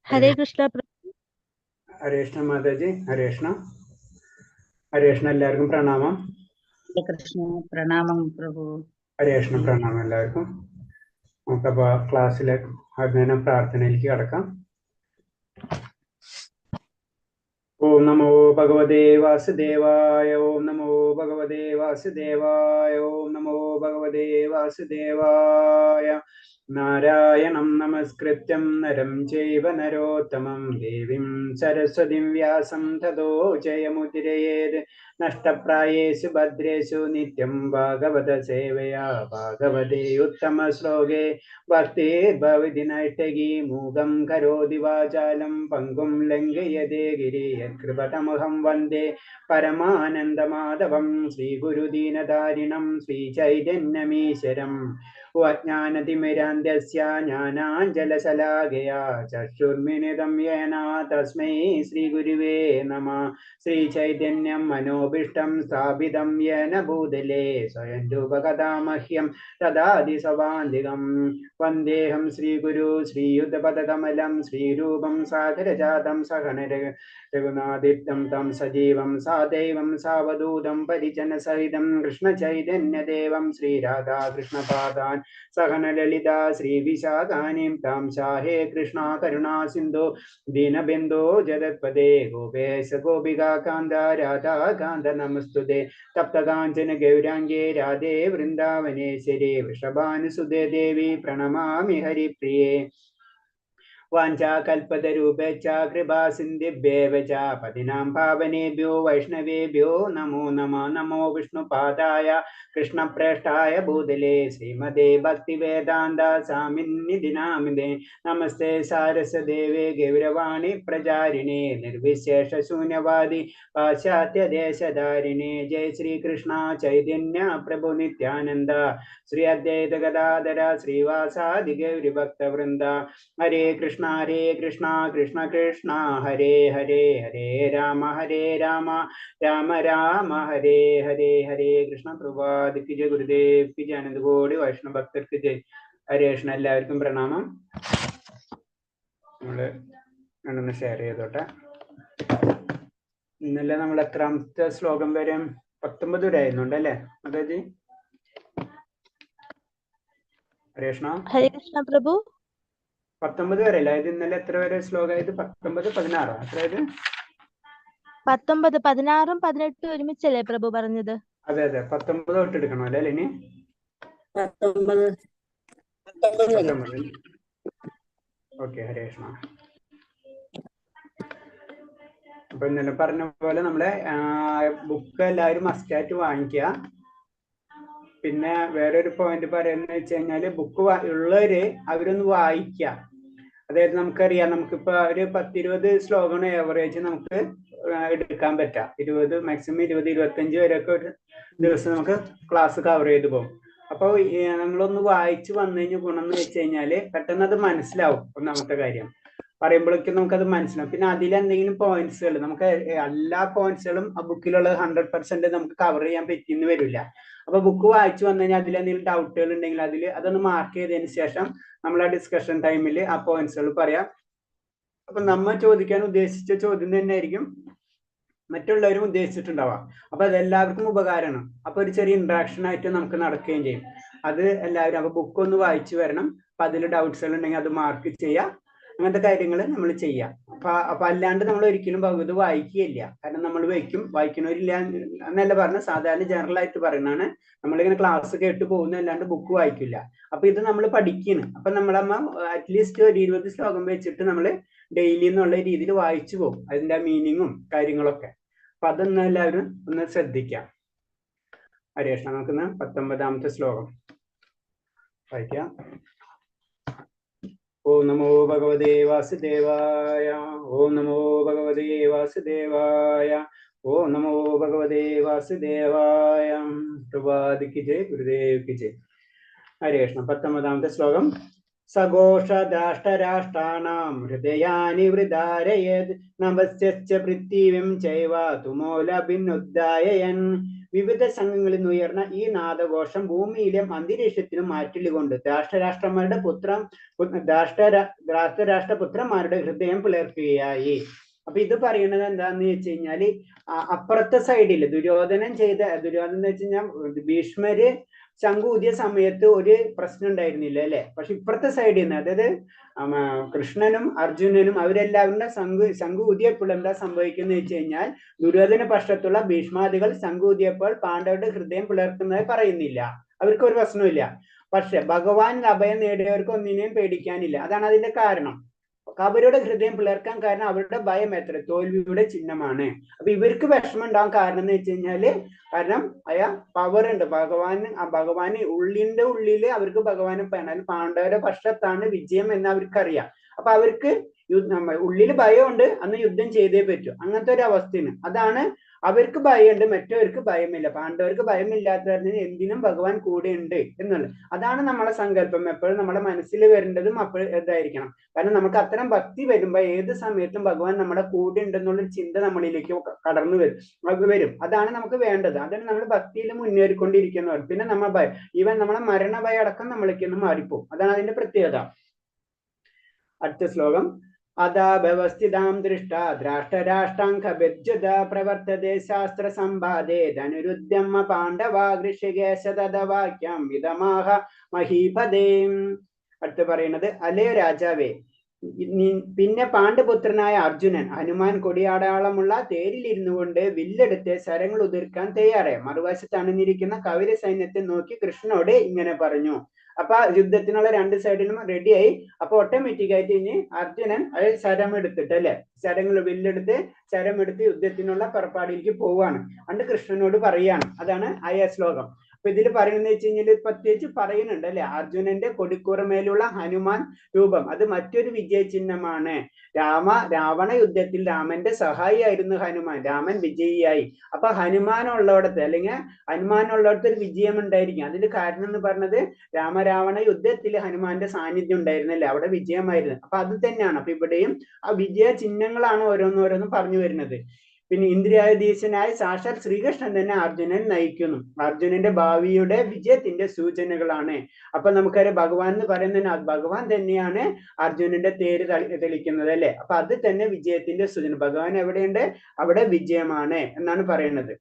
हरे कृष्ण हरे कृष्ण माताजी हरे कृष्ण എല്ലാവർക്കും പ്രണാമം. കൃഷ്ണ പ്രണാമം പ്രഭു. ഹരേ കൃഷ്ണ പ്രണാമം എല്ലാവർക്കും. നമുക്കപ്പോൾ ക്ലാസ്സിലെ അഭിനന്ദന പ്രാർത്ഥനയിലേക്ക് കടക്കാം. ഓം നമോ ഭഗവതേ വാസുദേവായ. ഓം നമോ ഭഗവതേ വാസുദേവായ. ഓം നമോ ഭഗവതേ വാസുദേവായ. നാരായണം നമസ്കൃത്യം നരം ചൈവ നരോത്തമം ദേവീം സരസ്വതിം വ്യാസം തതോ ജയമുദിരയേത്. നഷ്ടപ്രായേഷു ഭദ്രേഷു നിത്യം ഭാഗവത സേവയാ ഭാഗവതേ ഉത്തമ ശ്ലോകേ ഭക്തിർഭവതി നൈഷ്ടകീ. മൂകം കരോതി വാചാലം പങ്കും ലംഘയതേ ഗിരി. യത്കൃപതമഹം വന്ദേ പരമാനന്ദമാധവം. ശ്രീഗുരുദീനധാരിണം ശ്രീചൈതന്യമീശ്വരം. അജ്ഞാനതിമിരാന്ധ്യസ്യ ജ്ഞാനാഞ്ജലശലാകയാ ചക്ഷുർമിലിതം യേന തസ്മൈ ശ്രീഗുരുവേ നമഃ. ശ്രീചൈതന്യം മനോഭീഷ്ടം സ്ഥാപിതം യേന ഭൂതലേ സ്വയം രൂപകഥാ മഹ്യം ദദാതി സ്വഭാന്തികം. വന്ദേഹം ശ്രീഗുരു ശ്രീയുതപദകമലം ശ്രീരൂപം സാഗരജാതം സഹന രഘുനാഥിത്യം തം സജീവം സാദൈവം സാവധൂതം പരിജനസഹിതം കൃഷ്ണചൈതന്യദേവം ശ്രീരാധാകൃഷ്ണപാദാൻ സഹന ലളിത ശ്രീവിശാഖാനീം താം ശാഹേ കൃഷ്ണ കരുണാ സിന്ധു ദീനബിന്ദോ ജഗത്പദേ. ഗോപേശ ഗോപികാന്ത രാധാകാന്ത നമസ്തുതേ. തപ്തകാഞ്ചന ഗൗരാംഗേ രാധേ വൃന്ദാവനേശ്വരി വൃഷഭാനുസുതേ ദേവി പ്രണമാമി ഹരിപ്രിയേ. വാഞ്ചാകൽപതരൂപേച്ഛ കൃപാ സിന്ധിഭ്യേവ ച പതിനാം പാവനേഭ്യോ വൈഷ്ണവേഭ്യോ നമോ നമഃ. നമോ വിഷ്ണുപാദായ കൃഷ്ണപ്രേഷ്ഠായ ഭൂതലേ ശ്രീമതേ ഭക്തിവേദാന്ത സ്വാമിന്നിധി നാമിനേ. നമസ്തേ സാരസ്വതദേവേ ഗൗരവാണി പ്രചാരിണേ നിർവിശേഷ ശൂന്യവാദി പാശ്ചാത്യദേശധാരിണേ. ജയ ശ്രീകൃഷ്ണ ചൈതന്യ പ്രഭു നിത്യാനന്ദ ശ്രീ അദ്വൈത ഗദാധര ശ്രീവാസാദി ഗൗരി ഭക്തവൃന്ദ. ഹരേ കൃഷ്ണ കൃഷ്ണ കൃഷ്ണ ഹരേ ഹരേ. ഹരേ രാമ രാമ രാമ ഹരേ ഹരേ. ഹരേ കൃഷ്ണ. പ്രഭാതിക്ക് ജയ ഗുരുദേവ്ക്ക് ജയ. അനന്തകോടി വൈഷ്ണവ ഭക്തർക്ക് ജയ്. ഹരേ കൃഷ്ണ. എല്ലാവർക്കും പ്രണാമം. നമ്മള് രണ്ടൊന്ന് ഷെയർ ചെയ്തോട്ടെ. ഇന്നലെ നമ്മൾ എത്രാമത്തെ ശ്ലോകം വരെ? 19 വരെ ആയിരുന്നുണ്ട് അല്ലേ മാതാജി? ഹരേ കൃഷ്ണ. हरे कृष्ण प्रभु 19 വരെ അല്ല ഇത്? ഇന്നലെ എത്ര വരെ ശ്ലോകമായത്? 19, 16 അത്രയത്? 19, 16, 18 ഒരുമിച്ചല്ലേ പ്രഭു പറഞ്ഞത്? അതെ അതെ, 19 തൊട്ട് എടുക്കണം അല്ലേ ഇനി? 19. ഓക്കെ. ഹരേ കൃഷ്ണ. അപ്പൊ ഇന്നലെ പറഞ്ഞ പോലെ നമ്മളെ ബുക്ക് എല്ലാവരും മസ്റ്റായിട്ട് വാങ്ങിക്കുക. പിന്നെ വേറൊരു പോയിന്റ് പറയുന്നത് വെച്ച് കഴിഞ്ഞാല് ബുക്ക് ഉള്ളവര് അവരൊന്ന് വായിക്കുക. അതായത് നമുക്കറിയാം, നമുക്കിപ്പോ ഒരു 10-20 ശ്ലോകമാണ് ഏവറേജ് നമുക്ക് എടുക്കാൻ പറ്റാം. 20 മാക്സിമം 20-25 വരെയൊക്കെ ഒരു ദിവസം നമുക്ക് ക്ലാസ് കവർ ചെയ്ത് പോകും. അപ്പോൾ നമ്മളൊന്ന് വായിച്ചു വന്നു കഴിഞ്ഞാൽ ഗുണം എന്ന് വെച്ച് കഴിഞ്ഞാല് പെട്ടെന്ന് അത് മനസ്സിലാവും. ഒന്നാമത്തെ കാര്യം പറയുമ്പോഴേക്കും നമുക്കത് മനസ്സിലാവും. പിന്നെ അതിലെന്തെങ്കിലും പോയിന്റ്സുകൾ, നമുക്ക് എല്ലാ പോയിന്റ്സുകളും ആ ബുക്കിലുള്ള 100% നമുക്ക് കവർ ചെയ്യാൻ പറ്റിയെന്ന് വരില്ല. അപ്പൊ ബുക്ക് വായിച്ചു വന്നു കഴിഞ്ഞാൽ അതിലെന്തെങ്കിലും ഡൗട്ടുകൾ ഉണ്ടെങ്കിൽ അതൊന്ന് മാർക്ക് ചെയ്തതിന് ശേഷം നമ്മൾ ആ ഡിസ്കഷൻ ടൈമിൽ ആ പോയിന്റ്സുകൾ പറയാം. അപ്പൊ നമ്മൾ ചോദിക്കാൻ ഉദ്ദേശിച്ച ചോദ്യം തന്നെ ആയിരിക്കും മറ്റുള്ളവരും ഉദ്ദേശിച്ചിട്ടുണ്ടാവാം. അപ്പൊ അതെല്ലാവർക്കും ഉപകാരമാണ്. അപ്പൊ ഒരു ചെറിയ ഇന്ററാക്ഷൻ ആയിട്ട് നമുക്ക് നടക്കുകയും ചെയ്യും. അത് എല്ലാവരും അപ്പൊ ബുക്ക് ഒന്ന് വായിച്ചു വരണം. അപ്പൊ അതിൽ ഡൗട്ട്സുകൾ ഉണ്ടെങ്കിൽ അത് മാർക്ക് ചെയ്യാം. അങ്ങനത്തെ കാര്യങ്ങൾ നമ്മൾ ചെയ്യാം. അപ്പൊ അല്ലാണ്ട് നമ്മൾ ഒരിക്കലും ഭഗവത് വായിക്കുകയില്ല. കാരണം നമ്മൾ വായിക്കണവരില്ല എന്നല്ല പറഞ്ഞ, സാധാരണ ജനറൽ ആയിട്ട് പറയുന്നതാണ്. നമ്മളിങ്ങനെ ക്ലാസ് കേട്ട് പോകുന്ന, അല്ലാണ്ട് ബുക്ക് വായിക്കില്ല. അപ്പൊ ഇത് നമ്മൾ പഠിക്കുന്നു. അപ്പൊ നമ്മളമ്മ അറ്റ്ലീസ്റ്റ് ഒരു 20 ശ്ലോകം വെച്ചിട്ട് നമ്മൾ ഡെയിലി എന്നുള്ള രീതിയിൽ വായിച്ചു പോകും, അതിന്റെ മീനിങ്ങും കാര്യങ്ങളൊക്കെ. അപ്പൊ അതൊന്നും എല്ലാവരും ഒന്ന് ശ്രദ്ധിക്കാം. ഹരേ കൃഷ്ണ. നമുക്കിന്ന് 19ാമത്തെ ശ്ലോകം വായിക്കാം. ഓം നമോ ഭഗവതേ വാസുദേവായ. ഓം നമോ ഭഗവതേ വാസുദേവായ. ഓം നമോ ഭഗവതേ വാസുദേവായ. പ്രഭാതിക്ക് ജയ്, ഗുരുദേവ്ക്ക് ജയ്. ഹരേ കൃഷ്ണ. 19ാമത്തെ ശ്ലോകം. സഘോഷദാഷ്ടരാഷ്ട്രാണാം ഹൃദയാനി വൃദാരയത് നമസ്യശ്ച പൃഥ്വീം ചൈവ തുമൂലഭിന്നുദ്ധായയൻ വിവിധ സംഘങ്ങളിൽ നിന്ന് ഉയർന്ന ഈ നാദഘോഷം ഭൂമിയിലും അന്തരീക്ഷത്തിലും മാറ്റിലുകൊണ്ട് ധാർഷ്ട്രരാഷ്ട്രപുത്രന്മാരുടെ ഹൃദയം പിളർക്കുകയായി. അപ്പൊ ഇത് പറയുന്നത് എന്താന്ന് വെച്ച് കഴിഞ്ഞാല് അപ്പുറത്തെ സൈഡിൽ ദുര്യോധനൻ എന്ന് വെച്ച് കഴിഞ്ഞാൽ ഭീഷ്മര് ശംഖു ഊതിയ സമയത്ത് ഒരു പ്രശ്നം ഉണ്ടായിരുന്നില്ല അല്ലെ. പക്ഷെ ഇപ്പുറത്തെ സൈഡിൽ നിന്ന്, അതായത് കൃഷ്ണനും അർജുനനും അവരെല്ലാവരുടെ ശംഖു ഊതിയപ്പോൾ എന്താ സംഭവിക്കുന്നത് വെച്ച് കഴിഞ്ഞാൽ ദുര്യോധന പക്ഷത്തുള്ള ഭീഷ്മാദികൾ ശംഖു ഊതിയപ്പോൾ പാണ്ഡവരുടെ ഹൃദയം പിളർക്കുന്നത് പറയുന്നില്ല, അവർക്ക് ഒരു പ്രശ്നമില്ല. പക്ഷെ ഭഗവാൻ അഭയം നേടിയവർക്ക് ഒന്നിനെയും പേടിക്കാനില്ല. അതാണ് അതിന്റെ കാരണം. അവരുടെ ഹൃദയം പിളർക്കാൻ കാരണം അവരുടെ ഭയം എത്ര തോൽവിയുടെ ചിഹ്നമാണ്. അപ്പൊ ഇവർക്ക് വിഷമം ഉണ്ടാവാൻ കാരണം എന്ന് വെച്ച് കഴിഞ്ഞാല് കാരണം പവർ ഉണ്ട് ഭഗവാന് ഉള്ളിന്റെ ഉള്ളില് അവർക്ക് ഭഗവാനെ പറഞ്ഞാൽ പാണ്ഡവരുടെ പക്ഷത്താണ് വിജയം എന്ന് അവർക്കറിയാം. അപ്പൊ അവർക്ക് ഉള്ളിൽ ഭയമുണ്ട്, അന്ന് യുദ്ധം ചെയ്തേ പറ്റൂ, അങ്ങനത്തെ ഒരു അവസ്ഥയാണ്. അതാണ് അവർക്ക് ഭയമുണ്ട്, മറ്റവർക്ക് ഭയമില്ല. പാണ്ഡവർക്ക് ഭയമില്ലാത്തവരിന് എന്തിനും ഭഗവാൻ കൂടെ ഉണ്ട് എന്നുള്ളത്. അതാണ് നമ്മളെ സങ്കല്പം. എപ്പോഴും നമ്മുടെ മനസ്സിൽ വരേണ്ടതും അപ്പോൾ ഇതായിരിക്കണം. കാരണം നമുക്ക് അത്തരം ഭക്തി വരുമ്പോ ഏത് സമയത്തും ഭഗവാൻ നമ്മുടെ കൂടെ ഉണ്ടെന്നുള്ളൊരു ചിന്ത നമ്മളിലേക്ക് കടന്നു വരും. അതാണ് നമുക്ക് വേണ്ടത്. അതാണ് നമ്മൾ ഭക്തിയിൽ മുന്നേറിക്കൊണ്ടിരിക്കുന്നവർ. പിന്നെ നമ്മൾ ഈവൻ നമ്മളെ മരണഭയം അടക്കം നമ്മളിലേക്ക് മാറിപ്പോകും. അതാണ് അതിന്റെ പ്രത്യേകത. അടുത്ത ശ്ലോകം. അതാ വ്യവസ്ഥിതാം ദൃഷ്ട ദ്രാഷ്ടരാഷ്ട്രാംഗ പ്രവർത്തതേ ശാസ്ത്ര സമ്പാദേ ധനുരുദ്യമ പാണ്ഡവാ ഋഷികേശതവാക്യം വിധമാഹ മഹീപദേ. അടുത്ത് പറയുന്നത്, അലേ രാജാവേ, പിന്നെ പാണ്ഡുപുത്രനായ അർജുനൻ ഹനുമാൻ കൊടിയാടാളമുള്ള തേരിലിരുന്നു കൊണ്ട് വില്ലെടുത്ത് ശരങ്ങൾ ഉതിർക്കാൻ തയ്യാറായി. മറുവശത്ത് അണിഞ്ഞിരിക്കുന്ന കൗര സൈന്യത്തെ നോക്കി കൃഷ്ണനോട് ഇങ്ങനെ പറഞ്ഞു. അപ്പൊ യുദ്ധത്തിനുള്ള രണ്ട് സൈഡിലും റെഡിയായി. അപ്പൊ ഓട്ടോമാറ്റിക് ആയിട്ട് ഇനി അർജുനൻ ശരം എടുത്തിട്ട് അല്ലെ, വില്ലെടുത്ത് ശരമെടുത്ത് യുദ്ധത്തിനുള്ള പുറപ്പാടിലേക്ക് പോവാണ്. അണ്ട് കൃഷ്ണനോട് പറയാണ്. അതാണ് ശ്ലോകം. അപ്പൊ ഇതിൽ പറയുന്നത് വെച്ച് കഴിഞ്ഞാൽ പ്രത്യേകിച്ച് പറയുന്നുണ്ട് അല്ലെ, അർജുനന്റെ കൊടിക്കൂറമേലുള്ള ഹനുമാൻ രൂപം അത് മറ്റൊരു വിജയ ചിഹ്നമാണ്. രാവണ യുദ്ധത്തിൽ രാമന്റെ സഹായിയായിരുന്നു ഹനുമാൻ, രാമൻ വിജയിയായി. അപ്പൊ ഹനുമാനുള്ളടത്ത് അല്ലെങ്കിൽ ഹനുമാനുള്ളടത്ത് ഒരു വിജയം ഉണ്ടായിരിക്കും. അതിന്റെ കാരണം എന്ന് പറഞ്ഞത് രാമരാവണ യുദ്ധത്തിൽ ഹനുമാന്റെ സാന്നിധ്യം ഉണ്ടായിരുന്നല്ലേ, അവിടെ വിജയമായിരുന്നു. അപ്പൊ അത് തന്നെയാണ്. അപ്പൊ ഇവിടെയും ആ വിജയ ചിഹ്നങ്ങളാണ് ഓരോന്നോരോന്നും പറഞ്ഞു വരുന്നത്. പിന്നെ ഇന്ദ്രിയാധീശനായ സാക്ഷാൽ ശ്രീകൃഷ്ണൻ തന്നെ അർജുനൻ നയിക്കുന്നു. അർജുനന്റെ ഭാവിയുടെ വിജയത്തിന്റെ സൂചനകളാണ്. അപ്പൊ നമുക്കറിയാം ഭഗവാൻ എന്ന് പറയുന്നത് ഭഗവാൻ തന്നെയാണ് അർജുനന്റെ തേര് തെളിക്കുന്നത് അല്ലെ. അപ്പൊ അത് തന്നെ വിജയത്തിന്റെ സൂചന. ഭഗവാൻ എവിടെയുണ്ട് അവിടെ വിജയമാണ് എന്നാണ് പറയുന്നത്.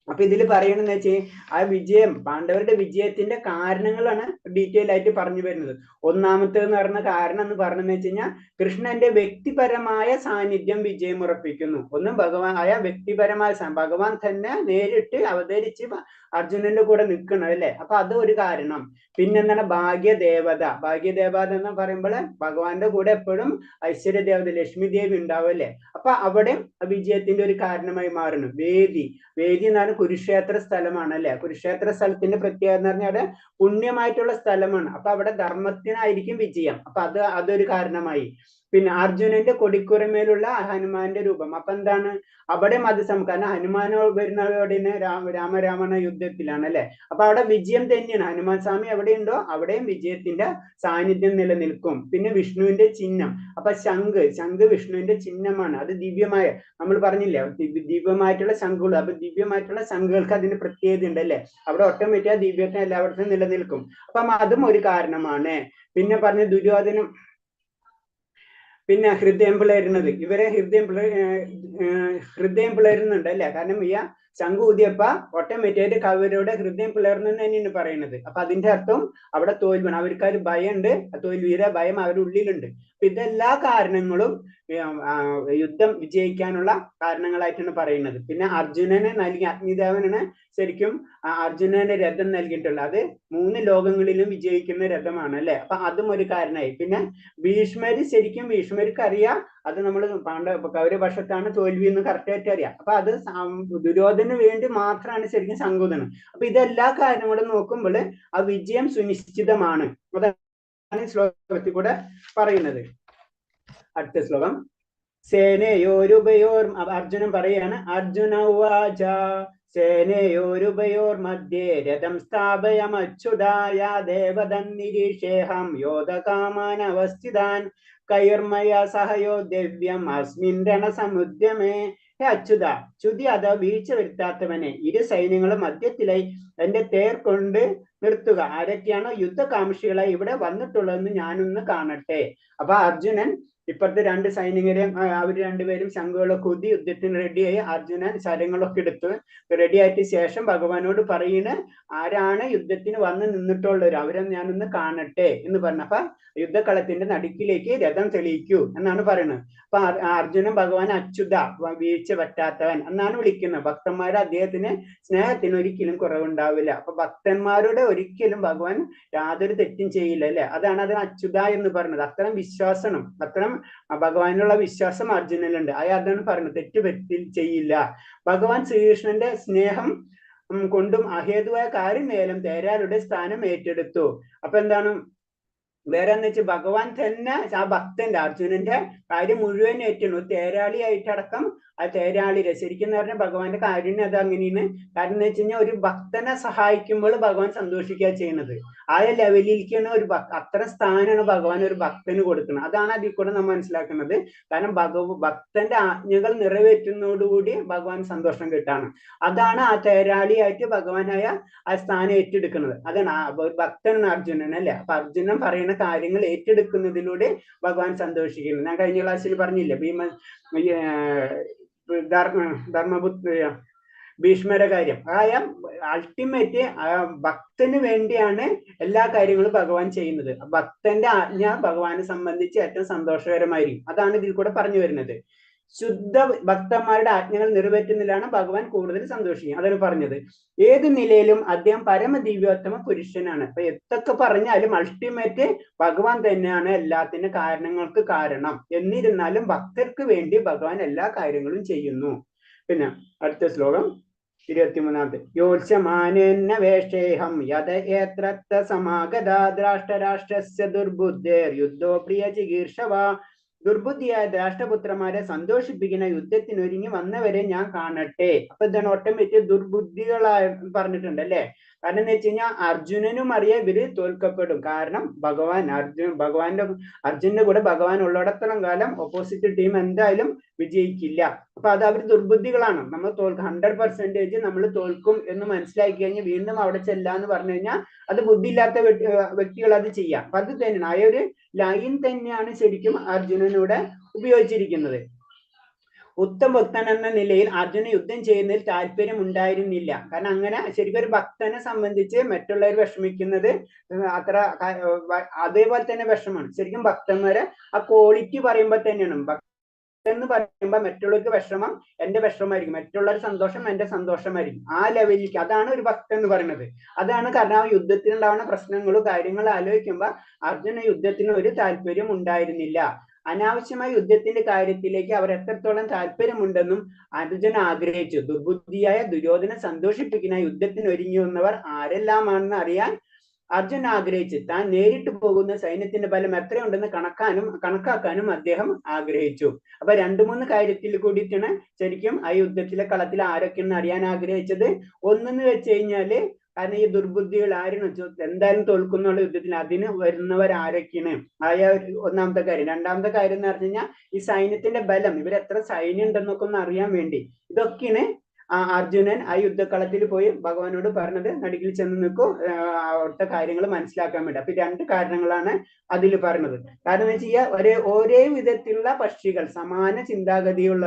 അപ്പൊ ഇതിൽ പറയണെന്ന് വെച്ചാൽ ആ വിജയം പാണ്ഡവരുടെ വിജയത്തിന്റെ കാരണങ്ങളാണ് ഡീറ്റെയിൽ ആയിട്ട് പറഞ്ഞു വരുന്നത്. ഒന്നാമത്തേന്ന് പറഞ്ഞ കാരണം എന്ന് പറഞ്ഞെന്ന് വെച്ച് കഴിഞ്ഞാൽ കൃഷ്ണന്റെ വ്യക്തിപരമായ സാന്നിധ്യം വിജയം ഉറപ്പിക്കുന്നു. ഒന്നും വ്യക്തിപരമായ ഭഗവാൻ തന്നെ നേരിട്ട് അവതരിച്ച് അർജുനന്റെ കൂടെ നിൽക്കണം അല്ലെ. അപ്പൊ അത് ഒരു കാരണം. പിന്നെന്താണ് ഭാഗ്യദേവത. ഭാഗ്യദേവത എന്ന് പറയുമ്പോൾ ഭഗവാന്റെ കൂടെ എപ്പോഴും ഐശ്വര്യദേവത ലക്ഷ്മി ദേവി ഉണ്ടാവും അല്ലെ. അപ്പൊ അവിടെ വിജയത്തിന്റെ ഒരു കാരണമായി മാറുന്നു. വേദി എന്നാണ് കുരുക്ഷേത്ര സ്ഥലമാണ് അല്ലെ. കുരുക്ഷേത്ര സ്ഥലത്തിന്റെ പ്രത്യേകത എന്ന് പറഞ്ഞാൽ അവിടെ പുണ്യമായിട്ടുള്ള സ്ഥലമാണ്. അപ്പൊ അവിടെ ധർമ്മത്തിനായിരിക്കും വിജയം. അപ്പൊ അതൊരു കാരണമായി. പിന്നെ അർജുനന്റെ കൊടിക്കുറമേലുള്ള ഹനുമാന്റെ രൂപം. അപ്പൊ എന്താണ് അവിടെ കാരണം ഹനുമാനോ വരുന്നതോടെ രാമരാവണ യുദ്ധത്തിലാണ് അല്ലെ. അപ്പൊ അവിടെ വിജയം തന്നെയാണ്. ഹനുമാൻ സ്വാമി എവിടെയുണ്ടോ അവിടെയും വിജയത്തിന്റെ സാന്നിധ്യം നിലനിൽക്കും. പിന്നെ വിഷ്ണുവിന്റെ ചിഹ്നം. അപ്പൊ ശംഖ് വിഷ്ണുവിന്റെ ചിഹ്നമാണ്. അത് ദിവ്യമായ, നമ്മൾ പറഞ്ഞില്ലേ ദിവ്യമായിട്ടുള്ള ശംഖുകൾ. അപ്പൊ ദിവ്യമായിട്ടുള്ള ശംഖുകൾക്ക് അതിന്റെ പ്രത്യേകത ഉണ്ട് അല്ലെ. അവിടെ ഓട്ടോമാറ്റിക് ആ ദിവ്യത്വം എല്ലായിടത്തും നിലനിൽക്കും. അപ്പം അതും ഒരു കാരണമാണ്. പിന്നെ പറഞ്ഞ ദുര്യോധനം പിന്നെ ഹൃദയം പിളരുന്നത്. ഇവരെ ഹൃദയം പിളരുന്നുണ്ട് അല്ലെ. കാരണം ഈ ശംഖു ഊതിയപ്പ ഓട്ടോമാറ്റിക്കായിട്ട് കവരുടെ ഹൃദയം പിളർന്നു തന്നെയാണ് പറയുന്നത്. അപ്പൊ അതിന്റെ അർത്ഥം അവിടെ തോൽവിയാണ്. അവർക്ക് ഒരു ഭയമുണ്ട്, തോൽവിയുടെ ഭയം അവരുടെ ഉള്ളിലുണ്ട്. അപ്പൊ ഇതെല്ലാ കാരണങ്ങളും യുദ്ധം വിജയിക്കാനുള്ള കാരണങ്ങളായിട്ടാണ് പറയുന്നത്. പിന്നെ അർജുനനെ നൽകി അഗ്നിദേവനാണ് ശരിക്കും അർജുനന്റെ രഥം നൽകിയിട്ടുള്ളത്. അത് 3 ലോകങ്ങളിലും വിജയിക്കുന്ന രഥമാണ് അല്ലെ. അപ്പൊ അതും ഒരു കാരണമായി. പിന്നെ ഭീഷ്മർക്ക് അറിയാം അത് നമ്മൾ കൗരപക്ഷത്താണ് തോൽവി എന്ന് കറക്റ്റായിട്ട് അറിയാം. അപ്പൊ അത് ദുര്യോധനന് വേണ്ടി മാത്രമാണ് ശരിക്കും ശംഖുദനം. അപ്പൊ ഇതെല്ലാ കാര്യങ്ങളും നോക്കുമ്പോൾ ആ വിജയം സുനിശ്ചിതമാണ്. അതാണ് ഈ ശ്ലോകത്തിൽ കൂടെ പറയുന്നത്. അടുത്ത ശ്ലോകം. സേനയോരുഭയോർ അർജുനൻ പറയാണ്. അർജുന ഉവാച സേനയോരുഭയോർ മധ്യേ രഥം സ്ഥാപയമച്യുതായ ദേവതൻ നിരീക്ഷേഹം യോധകാമാൻ അവസ്ഥിതാൻ കൈർമയ സഹയോ ദിവ്യം അസ്മിൻ രണസമുദ്യമേ ഹേ അച്യുത, ച്യുതി അഥവാ വീഴ്ച വരുത്താത്തവനെ, ഇരു സൈന്യങ്ങളും മധ്യത്തിലായി എന്റെ തേർ കൊണ്ട് നിർത്തുക. ആരൊക്കെയാണോ യുദ്ധകാംക്ഷികളായി ഇവിടെ വന്നിട്ടുള്ളതെന്ന് ഞാനൊന്ന് കാണട്ടെ. അപ്പൊ അർജുനൻ ഇപ്പുറത്തെ രണ്ട് സൈനികരെയും അവർ രണ്ടുപേരും ശംഖുകളൊക്കെ ഊതി യുദ്ധത്തിന് റെഡിയായി. അർജുനൻ ശരങ്ങളൊക്കെ എടുത്ത് റെഡിയായിട്ട് ശേഷം ഭഗവാനോട് പറയുന്ന ആരാണ് യുദ്ധത്തിന് വന്ന് നിന്നിട്ടുള്ളവർ അവരെ ഞാനൊന്ന് കാണട്ടെ എന്ന് പറഞ്ഞു. അപ്പൊ യുദ്ധക്കളത്തിന്റെ നടുക്കിലേക്ക് രഥം തെളിയിക്കൂ എന്നാണ് പറയുന്നത്. അപ്പൊ അർജുനൻ ഭഗവാൻ അച്യുത, വീഴ്ച പറ്റാത്തവൻ എന്നാണ് വിളിക്കുന്നത്. ഭക്തന്മാരുടെ അദ്ദേഹത്തിന് സ്നേഹത്തിന് ഒരിക്കലും കുറവുണ്ടാവില്ല. അപ്പൊ ഭക്തന്മാരുടെ ഒരിക്കലും ഭഗവാൻ യാതൊരു തെറ്റും ചെയ്യില്ല അല്ലെ. അതാണ് അതിന് അച്യുത എന്ന് പറയുന്നത്. അത്തരം വിശ്വാസമാണ്, അത്തരം ഭഗവാനുള്ള വിശ്വാസം അർജുനനുണ്ട്. അതാണ് പറയുന്നത്, തെറ്റ് ചെയ്യില്ല. ഭഗവാൻ ശ്രീകൃഷ്ണന്റെ സ്നേഹം കൊണ്ടും അഹേതുവായ കാര്യമേലും തേരാളുടെ സ്ഥാനം ഏറ്റെടുത്തു. അപ്പൊ എന്താണ് വേറെ എന്ന് വെച്ചാൽ ഭഗവാൻ തന്നെ ആ ഭക്തന്റെ അർജുനന്റെ കാര്യം മുഴുവൻ ഏറ്റെടുത്തു. തേരാളിയായിട്ടടക്കം ആ തേരാളിരെ ശരിക്കും പറഞ്ഞാൽ ഭഗവാന്റെ കാര്യം അത് അങ്ങനെയാണ്. കാരണം എന്ന് വെച്ച് കഴിഞ്ഞാൽ ഒരു ഭക്തനെ സഹായിക്കുമ്പോൾ ഭഗവാൻ സന്തോഷിക്കുക ചെയ്യുന്നത്. ആ ലെവലിലേക്കാണ് അത്ര സ്ഥാനമാണ് ഭഗവാൻ ഒരു ഭക്തന് കൊടുക്കുന്നത്. അതാണ് അതിൽ കൂടെ നമ്മൾ മനസ്സിലാക്കുന്നത്. കാരണം ഭക്തന്റെ ആജ്ഞകൾ നിറവേറ്റുന്നതോടുകൂടി ഭഗവാൻ സന്തോഷം കിട്ടാണ്. അതാണ് ആ തേരാളിയായിട്ട് ഭഗവാനായ ആ സ്ഥാനം ഏറ്റെടുക്കുന്നത്. അതാണ് ഭക്തനാണ് അർജുനൻ അല്ലെ. അപ്പൊ അർജുനൻ പറയുന്ന കാര്യങ്ങൾ ഏറ്റെടുക്കുന്നതിലൂടെ ഭഗവാൻ സന്തോഷിക്കുന്നു. ഞാൻ കഴിഞ്ഞ ക്ലാസ്സിൽ പറഞ്ഞില്ലേ ഭീഷ്മരുടെ കാര്യം. അൾട്ടിമേറ്റ് ഭക്തന് വേണ്ടിയാണ് എല്ലാ കാര്യങ്ങളും ഭഗവാൻ ചെയ്യുന്നത്. ഭക്തന്റെ ആജ്ഞ ഭഗവാനെ സംബന്ധിച്ച് ഏറ്റവും സന്തോഷകരമായിരിക്കും. അതാണ് ഇതിൽ കൂടെ പറഞ്ഞു വരുന്നത്. ശുദ്ധ ഭക്തന്മാരുടെ ആജ്ഞകൾ നിറവേറ്റുന്നതിലാണ് ഭഗവാൻ കൂടുതൽ സന്തോഷിക്കുക. അതാണ് പറഞ്ഞത്. ഏത് നിലയിലും അദ്ദേഹം പരമദിവ്യോത്തമ പുരുഷനാണ്. അപ്പൊ എന്തൊക്കെ പറഞ്ഞാലും അൾട്ടിമേറ്റ് ഭഗവാൻ തന്നെയാണ് എല്ലാത്തിന്റെ കാരണങ്ങൾക്ക് കാരണം. എന്നിരുന്നാലും ഭക്തർക്ക് വേണ്ടി ഭഗവാൻ എല്ലാ കാര്യങ്ങളും ചെയ്യുന്നു. പിന്നെ അടുത്ത ശ്ലോകം 23. യോത്സ്യമാനേന വേഷേഹം യഥ ഏത്രത്ത സമാഗതാ ദ്രാഷ്ടരാഷ്ട്രസ്യ ദുർബുദ്ധേർ യുദ്ധോ പ്രിയ ചികീർഷവ. ദുർബുദ്ധിയായ ദ്രാഷ്ടപുത്രന്മാരെ സന്തോഷിപ്പിക്കുന്ന യുദ്ധത്തിനൊരുങ്ങി വന്നവരെ ഞാൻ കാണട്ടെ. അപ്പൊ ഇതാണ് ഓട്ടോമാറ്റിക് ദുർബുദ്ധികളായ പറഞ്ഞിട്ടുണ്ട് അല്ലെ. കാരണം എന്ന് വെച്ച് കഴിഞ്ഞാൽ അർജുനനും അറിയാം ഇവര് തോൽക്കപ്പെടും. കാരണം അർജുനന്റെ കൂടെ ഭഗവാൻ ഉള്ളിടത്തോളം കാലം ഓപ്പോസിറ്റ് ടീം എന്തായാലും വിജയിക്കില്ല. അപ്പൊ അത് അവർ ദുർബുദ്ധികളാണ്. നമ്മൾ 100% നമ്മൾ തോൽക്കും എന്ന് മനസ്സിലാക്കി കഴിഞ്ഞാൽ വീണ്ടും അവിടെ ചെല്ലാന്ന് പറഞ്ഞു കഴിഞ്ഞാൽ അത് ബുദ്ധിയില്ലാത്ത വ്യക്തികൾ അത് ചെയ്യാം. അപ്പൊ അത് തന്നെയാണ് ആ ഒരു ലൈൻ തന്നെയാണ് ശരിക്കും അർജുനനൂടെ ഉപയോഗിച്ചിരിക്കുന്നത്. ഉത്തമ ഭക്തൻ എന്ന നിലയിൽ അർജുന യുദ്ധം ചെയ്യുന്നതിൽ താല്പര്യം ഉണ്ടായിരുന്നില്ല. കാരണം അങ്ങനെ ശരിക്കും ഒരു ഭക്തനെ സംബന്ധിച്ച് മറ്റുള്ളവർ വിഷമിക്കുന്നത് അത്ര അതേപോലെ തന്നെ വിഷമാണ്. ശരിക്കും ഭക്തന്മാരെ ആ ക്വാളിറ്റി പറയുമ്പോൾ തന്നെയാണ് എന്ന് പറയുമ്പോൾ മറ്റുള്ളവർക്ക് വിഷമം എന്റെ വിഷമമായിരിക്കും, മറ്റുള്ളവരുടെ സന്തോഷം എന്റെ സന്തോഷമായിരിക്കും. ആ ലെവലിലേക്ക് അതാണ് ഒരു ഭക്തൻ എന്ന് പറയുന്നത്. അതാണ് കാരണം ആ യുദ്ധത്തിനുണ്ടാവുന്ന പ്രശ്നങ്ങളും കാര്യങ്ങളും ആലോചിക്കുമ്പോൾ അർജുന യുദ്ധത്തിന് ഒരു താല്പര്യം ഉണ്ടായിരുന്നില്ല. അനാവശ്യമായ യുദ്ധത്തിന്റെ കാര്യത്തിലേക്ക് അവർ എത്രത്തോളം താല്പര്യമുണ്ടെന്നും അർജുന ആഗ്രഹിച്ചു. ദുർബുദ്ധിയായ ദുര്യോധനെ സന്തോഷിപ്പിക്കുന്ന യുദ്ധത്തിന് ഒരുങ്ങി വന്നവർ ആരെല്ലാമാണെന്ന് അറിയാൻ അർജുൻ ആഗ്രഹിച്ചു. താൻ നേരിട്ട് പോകുന്ന സൈന്യത്തിന്റെ ബലം എത്രയുണ്ടെന്ന് കണക്കാക്കാനും അദ്ദേഹം ആഗ്രഹിച്ചു. അപ്പൊ 2-3 കാര്യത്തിൽ കൂടിയിട്ടാണ് ശരിക്കും ആ യുദ്ധത്തിലെ കളത്തിൽ ആരൊക്കെയെന്ന് അറിയാൻ ആഗ്രഹിച്ചത്. ഒന്നെന്ന് വെച്ച് കഴിഞ്ഞാല് കാരണം ഈ ദുർബുദ്ധികൾ ആരാണ് എന്തായാലും തോൽക്കുന്നുള്ള യുദ്ധത്തിൽ അതിന് വരുന്നവർ ആരൊക്കെയാണ് ആയ ഒന്നാമത്തെ കാര്യം. രണ്ടാമത്തെ കാര്യം എന്ന് പറഞ്ഞു കഴിഞ്ഞാൽ ഈ സൈന്യത്തിന്റെ ബലം, ഇവരെത്ര സൈന്യം ഉണ്ടെന്നൊക്കെ ഒന്ന് അറിയാൻ വേണ്ടി. ഇതൊക്കെയാണ് അർജുനൻ ആ യുദ്ധക്കളത്തിൽ പോയി ഭഗവാനോട് പറഞ്ഞത്. നടുക്കിൽ ചെന്ന് നിൽക്കും അവിടുത്തെ കാര്യങ്ങൾ മനസ്സിലാക്കാൻ വേണ്ടി. അപ്പൊ 2 കാരണങ്ങളാണ് അതിൽ പറഞ്ഞത്. കാരണം എന്ന് വെച്ച് കഴിഞ്ഞാൽ ഒരേ വിധത്തിലുള്ള പക്ഷികൾ, സമാന ചിന്താഗതികൾ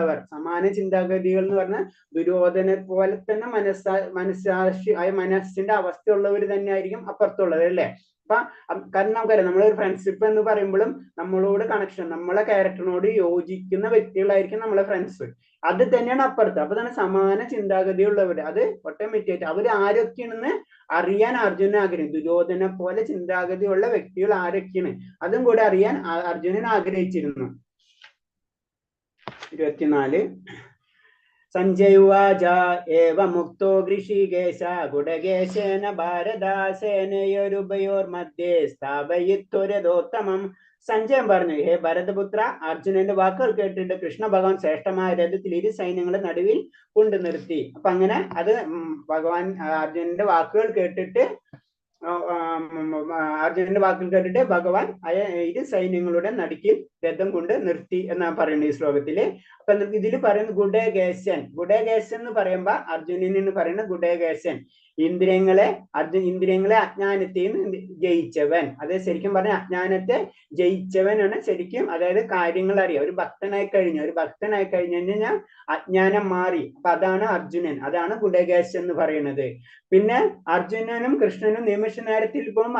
എന്ന് പറഞ്ഞാൽ ദുര്യോധനെ പോലെ തന്നെ മനസ്സിന്റെ അവസ്ഥയുള്ളവർ തന്നെ ആയിരിക്കും അപ്പുറത്തുള്ളത് അല്ലെ. കാരണം നമുക്കറിയാം നമ്മളൊരു ഫ്രണ്ട്ഷിപ്പ് എന്ന് പറയുമ്പോഴും നമ്മളോട് കണക്ഷൻ, നമ്മളെ ക്യാരക്ടറിനോട് യോജിക്കുന്ന വ്യക്തികളായിരിക്കും നമ്മളെ ഫ്രണ്ട്സ്. അത് തന്നെയാണ് അപ്പുറത്ത്. അപ്പൊ തന്നെ സമാന ചിന്താഗതിയുള്ളവര് അത് ഓട്ടോമാറ്റിക് അവർ ആരൊക്കെയാണെന്ന് അറിയാൻ അർജുനൻ ആഗ്രഹിച്ചു. ദുര്യോധനെ പോലെ ചിന്താഗതിയുള്ള വ്യക്തികൾ ആരൊക്കെയാണ് അതും കൂടെ അറിയാൻ അർജുനൻ ആഗ്രഹിച്ചിരുന്നു. 24. സഞ്ജയുവാച ഏവ മുക്തോ ഋഷികേശ ഗുഡകേശേന ഭാരതാസേനയോരുഭയോർ മധ്യേ സ്ഥാപയിത്വരഥോത്തമം. സഞ്ജയൻ പറഞ്ഞു, ഹേ ഭരതപുത്ര, അർജുനന്റെ വാക്കുകൾ കേട്ടിട്ട് കൃഷ്ണ ഭഗവാൻ ശ്രേഷ്ഠമായ രഥത്തിൽ ഇരു സൈന്യങ്ങളുടെ നടുവിൽ കൊണ്ടു നിർത്തി. അപ്പൊ അങ്ങനെ അത് ഭഗവാൻ അർജുനന്റെ വാക്കുകൾ കേട്ടിട്ട് അർജുനന്റെ വാക്കുകൾ കേട്ടിട്ട് ഭഗവാൻ ഇരു സൈന്യങ്ങളുടെ നടുക്കിൽ രഥം കൊണ്ട് നിർത്തി എന്നാണ് പറയുന്നത് ഈ ശ്ലോകത്തില്. അപ്പൊ ഇതിൽ പറയുന്നത് ഗുഡേകേശൻ. ഗുഡേകേശൻ എന്ന് പറയുമ്പോ അർജുനന് പറയുന്ന ഗുഡേകേശൻ ഇന്ദ്രിയങ്ങളെ അജ്ഞാനത്തെയും ജയിച്ചവൻ. അത് ശരിക്കും പറഞ്ഞ അജ്ഞാനത്തെ ജയിച്ചവനാണ് ശരിക്കും. അതായത് കാര്യങ്ങൾ അറിയാം. ഒരു ഭക്തനായി കഴിഞ്ഞാൽ അജ്ഞാനം മാറി. അപ്പൊ അതാണ് അർജുനൻ, അതാണ് ഗുഡേകേശൻ എന്ന് പറയുന്നത്. പിന്നെ അർജുനനും കൃഷ്ണനും നിമിഷ നേരത്തിൽ പോലും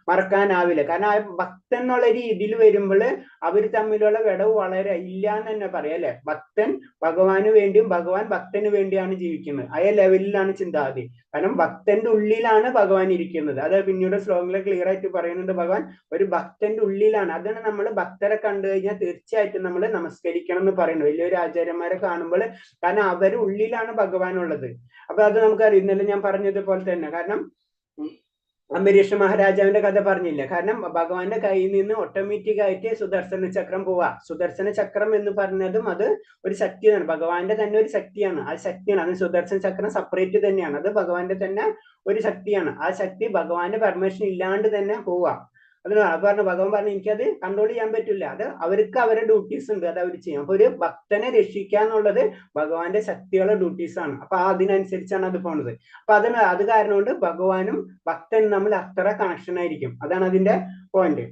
മറക്കാനാവില്ല. കാരണം ആ ഭക്തൻ എന്നുള്ള രീതിയിൽ വരുമ്പോൾ അവർ തമ്മിലുള്ള വിടവ് വളരെ ഇല്ല എന്ന് തന്നെ പറയാം അല്ലെ. ഭക്തൻ ഭഗവാന് വേണ്ടിയും ഭഗവാൻ ഭക്തന് വേണ്ടിയാണ് ജീവിക്കുന്നത്. ആ ലെവലിലാണ് ചിന്താഗതി. കാരണം ഭക്തന്റെ ഉള്ളിലാണ് ഭഗവാൻ ഇരിക്കുന്നത്. അത് പിന്നീട് ശ്ലോകങ്ങളെ ക്ലിയർ ആയിട്ട് പറയുന്നുണ്ട്. ഭഗവാൻ ഒരു ഭക്തന്റെ ഉള്ളിലാണ്. അതാണ് നമ്മൾ ഭക്തരെ കണ്ടു കഴിഞ്ഞാൽ തീർച്ചയായിട്ടും നമ്മൾ നമസ്കരിക്കണം എന്ന് പറയുന്നത് വലിയൊരു ആചാര്യന്മാരെ കാണുമ്പോൾ. കാരണം അവരുടെ ഉള്ളിലാണ് ഭഗവാൻ ഉള്ളത്. അപ്പൊ അത് നമുക്കറിയാം. ഇന്നലെ ഞാൻ പറഞ്ഞതുപോലെ തന്നെ. കാരണം അംബരീഷ മഹാരാജാവിന്റെ കഥ പറഞ്ഞില്ല. കാരണം ഭഗവാന്റെ കയ്യിൽ നിന്ന് ഓട്ടോമാറ്റിക് ആയിട്ട് സുദർശന ചക്രം പോവാ. സുദർശന ചക്രം എന്ന് പറഞ്ഞതും അത് ഒരു ശക്തിയാണ്, ഭഗവാന്റെ തന്നെ ഒരു ശക്തിയാണ്. ആ ശക്തിയാണ്. അത് സുദർശന ചക്രം സെപ്പറേറ്റ് തന്നെയാണ്. അത് ഭഗവാന്റെ തന്നെ ഒരു ശക്തിയാണ്. ആ ശക്തി ഭഗവാന്റെ പെർമിഷൻ ഇല്ലാണ്ട് തന്നെ പോവാ. അത് ഭഗവാൻ പറഞ്ഞു എനിക്കത് കൺട്രോൾ ചെയ്യാൻ പറ്റില്ല. അത് അവർക്ക് അവരുടെ ഡ്യൂട്ടീസ് ഉണ്ട്, അത് അവർ ചെയ്യും. അപ്പൊ ഒരു ഭക്തനെ രക്ഷിക്കുക എന്നുള്ളത് ഭഗവാന്റെ ശക്തിയുള്ള ഡ്യൂട്ടീസ് ആണ്. അപ്പൊ അതിനനുസരിച്ചാണ് അത് പോണത്. അപ്പൊ അത് കാരണം കൊണ്ട് ഭഗവാനും ഭക്തനും തമ്മിൽ അത്ര കണക്ഷൻ ആയിരിക്കും. അതാണ് അതിന്റെ പോയിന്റ്.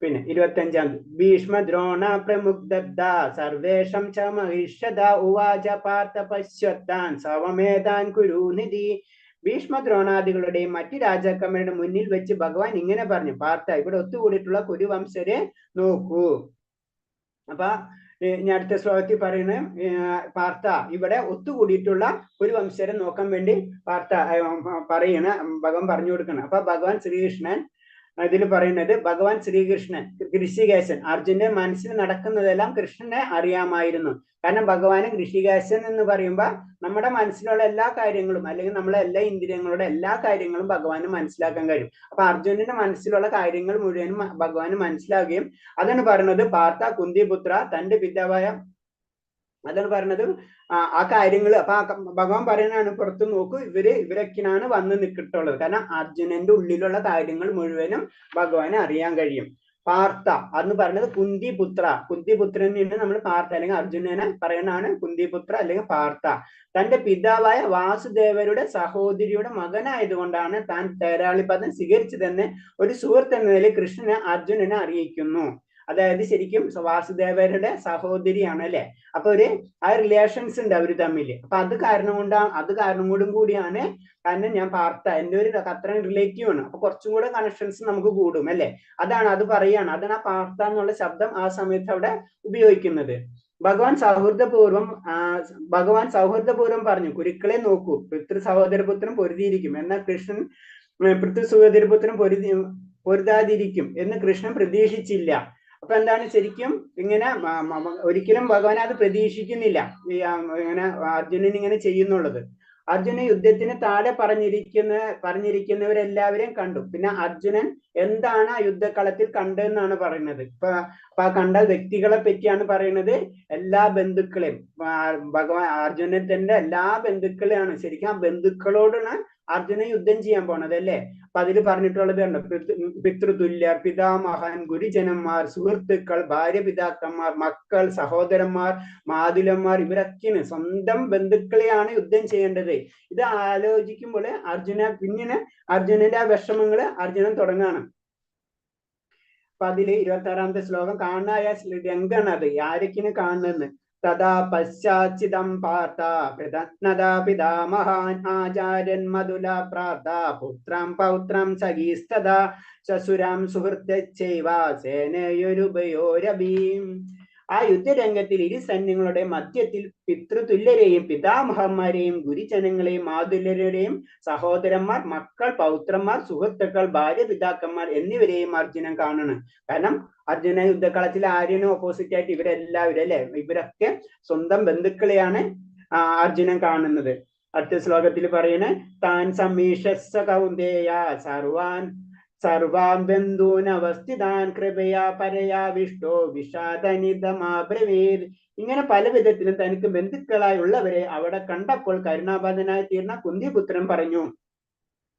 പിന്നെ 25 ഭീഷ്മ ദ്രോണ പ്രമുഗ്ധ സർവേഷം ച മഹിഷത ഉവാച പാർത്ഥ പശ്യത്താൻ സവമേതാൻ കുരുനിധി. ഭീഷ്മ ദ്രോണാദികളുടെയും മറ്റു രാജാക്കന്മാരുടെ മുന്നിൽ വെച്ച് ഭഗവാൻ ഇങ്ങനെ പറഞ്ഞു, പാർത്ഥ, ഇവിടെ ഒത്തുകൂടിയിട്ടുള്ള കുരുവംശരെ നോക്കൂ. അപ്പൊ ഞാൻ അടുത്ത ശ്ലോകത്തിൽ പറയുന്നത്, പാർത്ഥ, ഇവിടെ ഒത്തുകൂടിയിട്ടുള്ള കുരുവംശരെ നോക്കാൻ വേണ്ടി പാർത്ഥ ഭഗവാൻ പറഞ്ഞു കൊടുക്കണം. അപ്പൊ ഭഗവാൻ ശ്രീകൃഷ്ണൻ ഇതിൽ പറയുന്നത്, ഭഗവാൻ ശ്രീകൃഷ്ണൻ ഋഷികേശൻ അർജുനന്റെ മനസ്സിൽ നടക്കുന്നതെല്ലാം കൃഷ്ണനെ അറിയാമായിരുന്നു. കാരണം ഭഗവാന് ഋഷികേശൻ എന്ന് പറയുമ്പോ നമ്മുടെ മനസ്സിലുള്ള എല്ലാ കാര്യങ്ങളും അല്ലെങ്കിൽ നമ്മളെ എല്ലാ ഇന്ദ്രിയങ്ങളുടെ എല്ലാ കാര്യങ്ങളും ഭഗവാന് മനസ്സിലാക്കാൻ കഴിയും. അപ്പൊ അർജുനന്റെ മനസ്സിലുള്ള കാര്യങ്ങൾ മുഴുവനും ഭഗവാന് മനസ്സിലാകുകയും അതാണ് പറയുന്നത് പാർത്ഥ കുന്തിപുത്ര തന്റെ പിതാവായ അതാണ് പറഞ്ഞത് ആ കാര്യങ്ങൾ. അപ്പൊ ഭഗവാൻ പറയുന്നതാണ് പുറത്തു നോക്കൂ, ഇവരൊക്കെയാണ് വന്ന് നിൽക്കിട്ടുള്ളത്. കാരണം അർജുനന്റെ ഉള്ളിലുള്ള കാര്യങ്ങൾ മുഴുവനും ഭഗവാന് അറിയാൻ കഴിയും. പാർത്ഥ എന്ന് പറയുന്നത് കുന്തിപുത്ര, കുന്തിപുത്രനെ നമ്മൾ പാർത്ഥ അല്ലെങ്കിൽ അർജുനനെ പറയുന്നതാണ് കുന്തിപുത്ര അല്ലെങ്കിൽ പാർത്ഥ. തന്റെ പിതാവായ വാസുദേവരുടെ സഹോദരിയുടെ മകനായതുകൊണ്ടാണ് താൻ തേരാളിപദം സ്വീകരിച്ചതെന്ന് ഒരു സുഹൃത്ത് എന്ന നിലയിൽ കൃഷ്ണനെ അർജുനനെ അറിയിക്കുന്നു. അതായത് ശരിക്കും വാസുദേവരുടെ സഹോദരിയാണ് അല്ലെ. അപ്പൊ ആ റിലേഷൻസ് ഉണ്ട് അവര് തമ്മിൽ. അപ്പൊ അത് കാരണം കൊണ്ടും കൂടിയാണ്. കാരണം ഞാൻ പാർത്ഥ എന്റെ ഒരു അത്ര റിലേറ്റീവ് ആണ്. അപ്പൊ കുറച്ചും കൂടെ കണക്ഷൻസ് നമുക്ക് കൂടും അല്ലെ. അത് പറയാണ്. അതാണ് ആ പാർത്ഥ എന്നുള്ള ശബ്ദം ആ സമയത്ത് അവിടെ ഉപയോഗിക്കുന്നത്. ഭഗവാൻ സൗഹൃദപൂർവ്വം പറഞ്ഞു, കുരുക്കളെ നോക്കൂ, പിതൃ സഹോദരപുത്രൻ പൊരുതിയിരിക്കും എന്നാൽ കൃഷ്ണൻ പിതൃ സഹോദരപുത്രൻ പൊരുതാതിരിക്കും എന്ന് കൃഷ്ണൻ പ്രതീക്ഷിച്ചില്ല. അപ്പൊ എന്താണ് ശരിക്കും ഇങ്ങനെ ഒരിക്കലും ഭഗവാൻ അത് പ്രതീക്ഷിക്കുന്നില്ല ഇങ്ങനെ അർജുനൻ ഇങ്ങനെ ചെയ്യുന്നുള്ളത്. അർജുനൻ യുദ്ധത്തിന് താഴെ പറഞ്ഞിരിക്കുന്നവരെല്ലാവരെയും കണ്ടു. പിന്നെ അർജുനൻ എന്താണ് ആ യുദ്ധക്കളത്തിൽ കണ്ടതെന്നാണ് പറയുന്നത്. ഇപ്പൊ ആ കണ്ട വ്യക്തികളെ പറ്റിയാണ് പറയുന്നത്. എല്ലാ ബന്ധുക്കളെയും അർജുനൻ തന്റെ എല്ലാ ബന്ധുക്കളെയാണ് ശരിക്കും ആ ബന്ധുക്കളോടാണ് അർജുനൻ യുദ്ധം ചെയ്യാൻ പോണത് അല്ലേ. അപ്പൊ അതിൽ പറഞ്ഞിട്ടുള്ളത് കണ്ടോ, പിതൃതുല്യർ, പിതാമഹൻ, ഗുരുജനന്മാർ, സുഹൃത്തുക്കൾ, ഭാര്യ പിതാക്കന്മാർ, മക്കൾ, സഹോദരന്മാർ, മാതുലന്മാർ, ഇവരൊക്കെയാണ് സ്വന്തം ബന്ധുക്കളെയാണ് യുദ്ധം ചെയ്യേണ്ടത്. ഇത് ആലോചിക്കുമ്പോൾ അർജുനന്റെ ആ വിഷമങ്ങള് അർജുനൻ തുടങ്ങാണ്. അപ്പൊ അതില് 26-ാമത്തെ ശ്ലോകം കാണായ രംഗാണ് അത്. ആരൊക്കെയാണ് കാണുന്നതെന്ന്. തഥാ പശ്ചാച്ചിതം പാർത്ഥ പ്രതജ്ഞതാ പിതാമഹാൻ ആചാര്യൻ മധുല പ്രാർത്ഥ പുത്രം പൗത്രം സഖീസ്തദാ ശശുരാം സുഹൃത്തൈവ സേനയോരുഭയോരഭീം. ആ യുദ്ധരംഗത്തിൽ ഇരു സൈന്യങ്ങളുടെ മധ്യത്തിൽ പിതൃതുല്യരെയും പിതാമഹന്മാരെയും ഗുരുജനങ്ങളെയും മാതുല്യരെയും സഹോദരന്മാർ, മക്കൾ, പൗത്രന്മാർ, സുഹൃത്തുക്കൾ, ഭാര്യ പിതാക്കന്മാർ എന്നിവരെയും അർജുനൻ കാണണം. കാരണം അർജുന യുദ്ധക്കളത്തിൽ ആര്യനും ഓപ്പോസിറ്റ് ആയിട്ട് ഇവരെല്ലാവരും അല്ലെ, ഇവരൊക്കെ സ്വന്തം ബന്ധുക്കളെയാണ് അർജുനൻ കാണുന്നത്. അടുത്ത ശ്ലോകത്തിൽ പറയണേ, താൻ സമീഷസ്സ കൗന്ദേയ സർവാൻ ബന്ധൂനവസ്ഥിതാൻ കൃപയാ പരയാ വിഷ്ടോ വിഷാദനിതമാബ്രവീത്. ഇങ്ങനെ പല വിധത്തിലും തനിക്ക് ബന്ധുക്കളായുള്ളവരെ അവിടെ കണ്ടപ്പോൾ കരുണാബാധനായി തീർന്ന കുന്തിപുത്രൻ പറഞ്ഞു,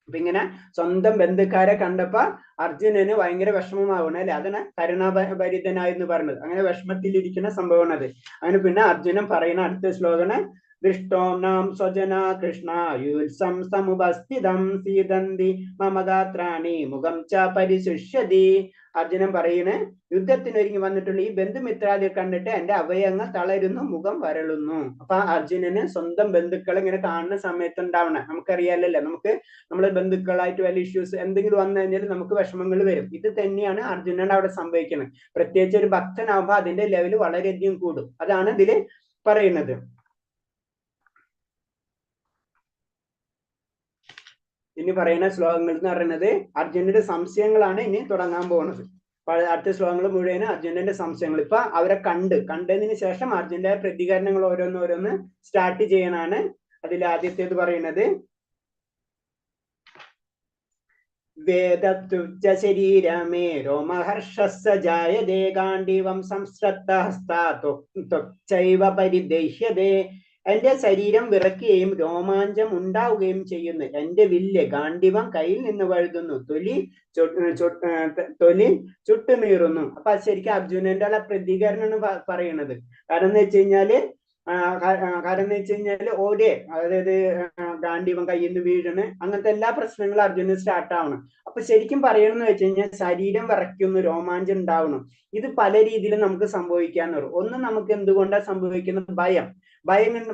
അപ്പൊ ഇങ്ങനെ സ്വന്തം ബന്ധുക്കാരെ കണ്ടപ്പോ അർജുനന് ഭയങ്കര വിഷമമാവണം അല്ലെ, അതാണ് കരുണാഭരിതനായെന്ന് പറഞ്ഞത്. അങ്ങനെ വിഷമത്തിലിരിക്കുന്ന സംഭവമാണ് അത്. അങ്ങനെ പിന്നെ അർജുനൻ പറയുന്ന അടുത്ത ശ്ലോകമാണ് ദൃഷ്ടോം നാം സ്വജന കൃഷ്ണ യുത്സം സമുപസ്ഥിതം സീതന്തി മമഗാത്രാണി മുഖം ച പരിശുഷ്യതി. അർജുനൻ പറയുന്ന യുദ്ധത്തിനൊരുങ്ങി വന്നിട്ടുള്ള ഈ ബന്ധുമിത്രാദിയെ കണ്ടിട്ട് എന്റെ അവയവങ്ങൾ തളരുന്നു, മുഖം വരളുന്നു. അപ്പൊ അർജുനന് സ്വന്തം ബന്ധുക്കളെ ഇങ്ങനെ കാണുന്ന സമയത്ത് ഉണ്ടാവണം. നമുക്കറിയാലല്ലേ, നമുക്ക് നമ്മളെ ബന്ധുക്കളായിട്ട് വലിയ ഇഷ്യൂസ് എന്തെങ്കിലും വന്നു കഴിഞ്ഞാൽ നമുക്ക് വിഷമങ്ങൾ വരും. ഇത് തന്നെയാണ് അർജുനൻ അവിടെ സംഭവിക്കുന്നത്. പ്രത്യേകിച്ച് ഒരു ഭക്തനാകുമ്പോൾ അതിന്റെ ലെവൽ വളരെയധികം കൂടും. അതാണ് ഇതിൽ പറയുന്നത്. ഇനി പറയുന്ന ശ്ലോകങ്ങൾ എന്ന് പറയുന്നത് അർജുനന്റെ സംശയങ്ങളാണ് ഇനി തുടങ്ങാൻ പോകുന്നത്. അടുത്ത ശ്ലോകങ്ങൾ മുഴുവൻ അർജുനന്റെ സംശയങ്ങൾ. ഇപ്പൊ അവരെ കണ്ടതിന് ശേഷം അർജുനന്റെ പ്രതികരണങ്ങൾ ഓരോന്ന് സ്റ്റാർട്ട് ചെയ്യാനാണ്. അതിൽ ആദ്യത്തേത് പറയുന്നത് വേദത്തുജ ശരീരമേ രോമഹർഷസ്സ ജായതേ ഗാണ്ഡീവം സംസ്കൃതഹസ്താ പരിദേഹ്യതേ. എന്റെ ശരീരം വിറയ്ക്കുകയും രോമാഞ്ചം ഉണ്ടാവുകയും ചെയ്യുന്നു. എന്റെ വില്ല് ഗാണ്ഡീവം കയ്യിൽ നിന്ന് വഴുതുന്നു, തൊലി ചുട്ടുനീറുന്നു. അപ്പൊ ശരിക്കും അർജുനന്റെ പ്രതികരണമാണ് പറയുന്നത്. കാരണം എന്ന് വെച്ച് കഴിഞ്ഞാല് അതായത് ഗാണ്ഡീവം കയ്യിൽ നിന്ന് വീഴണ്, അങ്ങനത്തെ എല്ലാ പ്രശ്നങ്ങളും അർജുനന് സ്റ്റാർട്ട് ആവണം. അപ്പൊ ശരിക്കും പറയണമെന്ന് വെച്ച് കഴിഞ്ഞാൽ ശരീരം വിറയ്ക്കുന്നു, രോമാഞ്ചം ഉണ്ടാവണം. ഇത് പല രീതിയിലും നമുക്ക് സംഭവിക്കാന്ന് പറയും. ഒന്ന്, നമുക്ക് എന്തുകൊണ്ടാണ് സംഭവിക്കുന്നത്?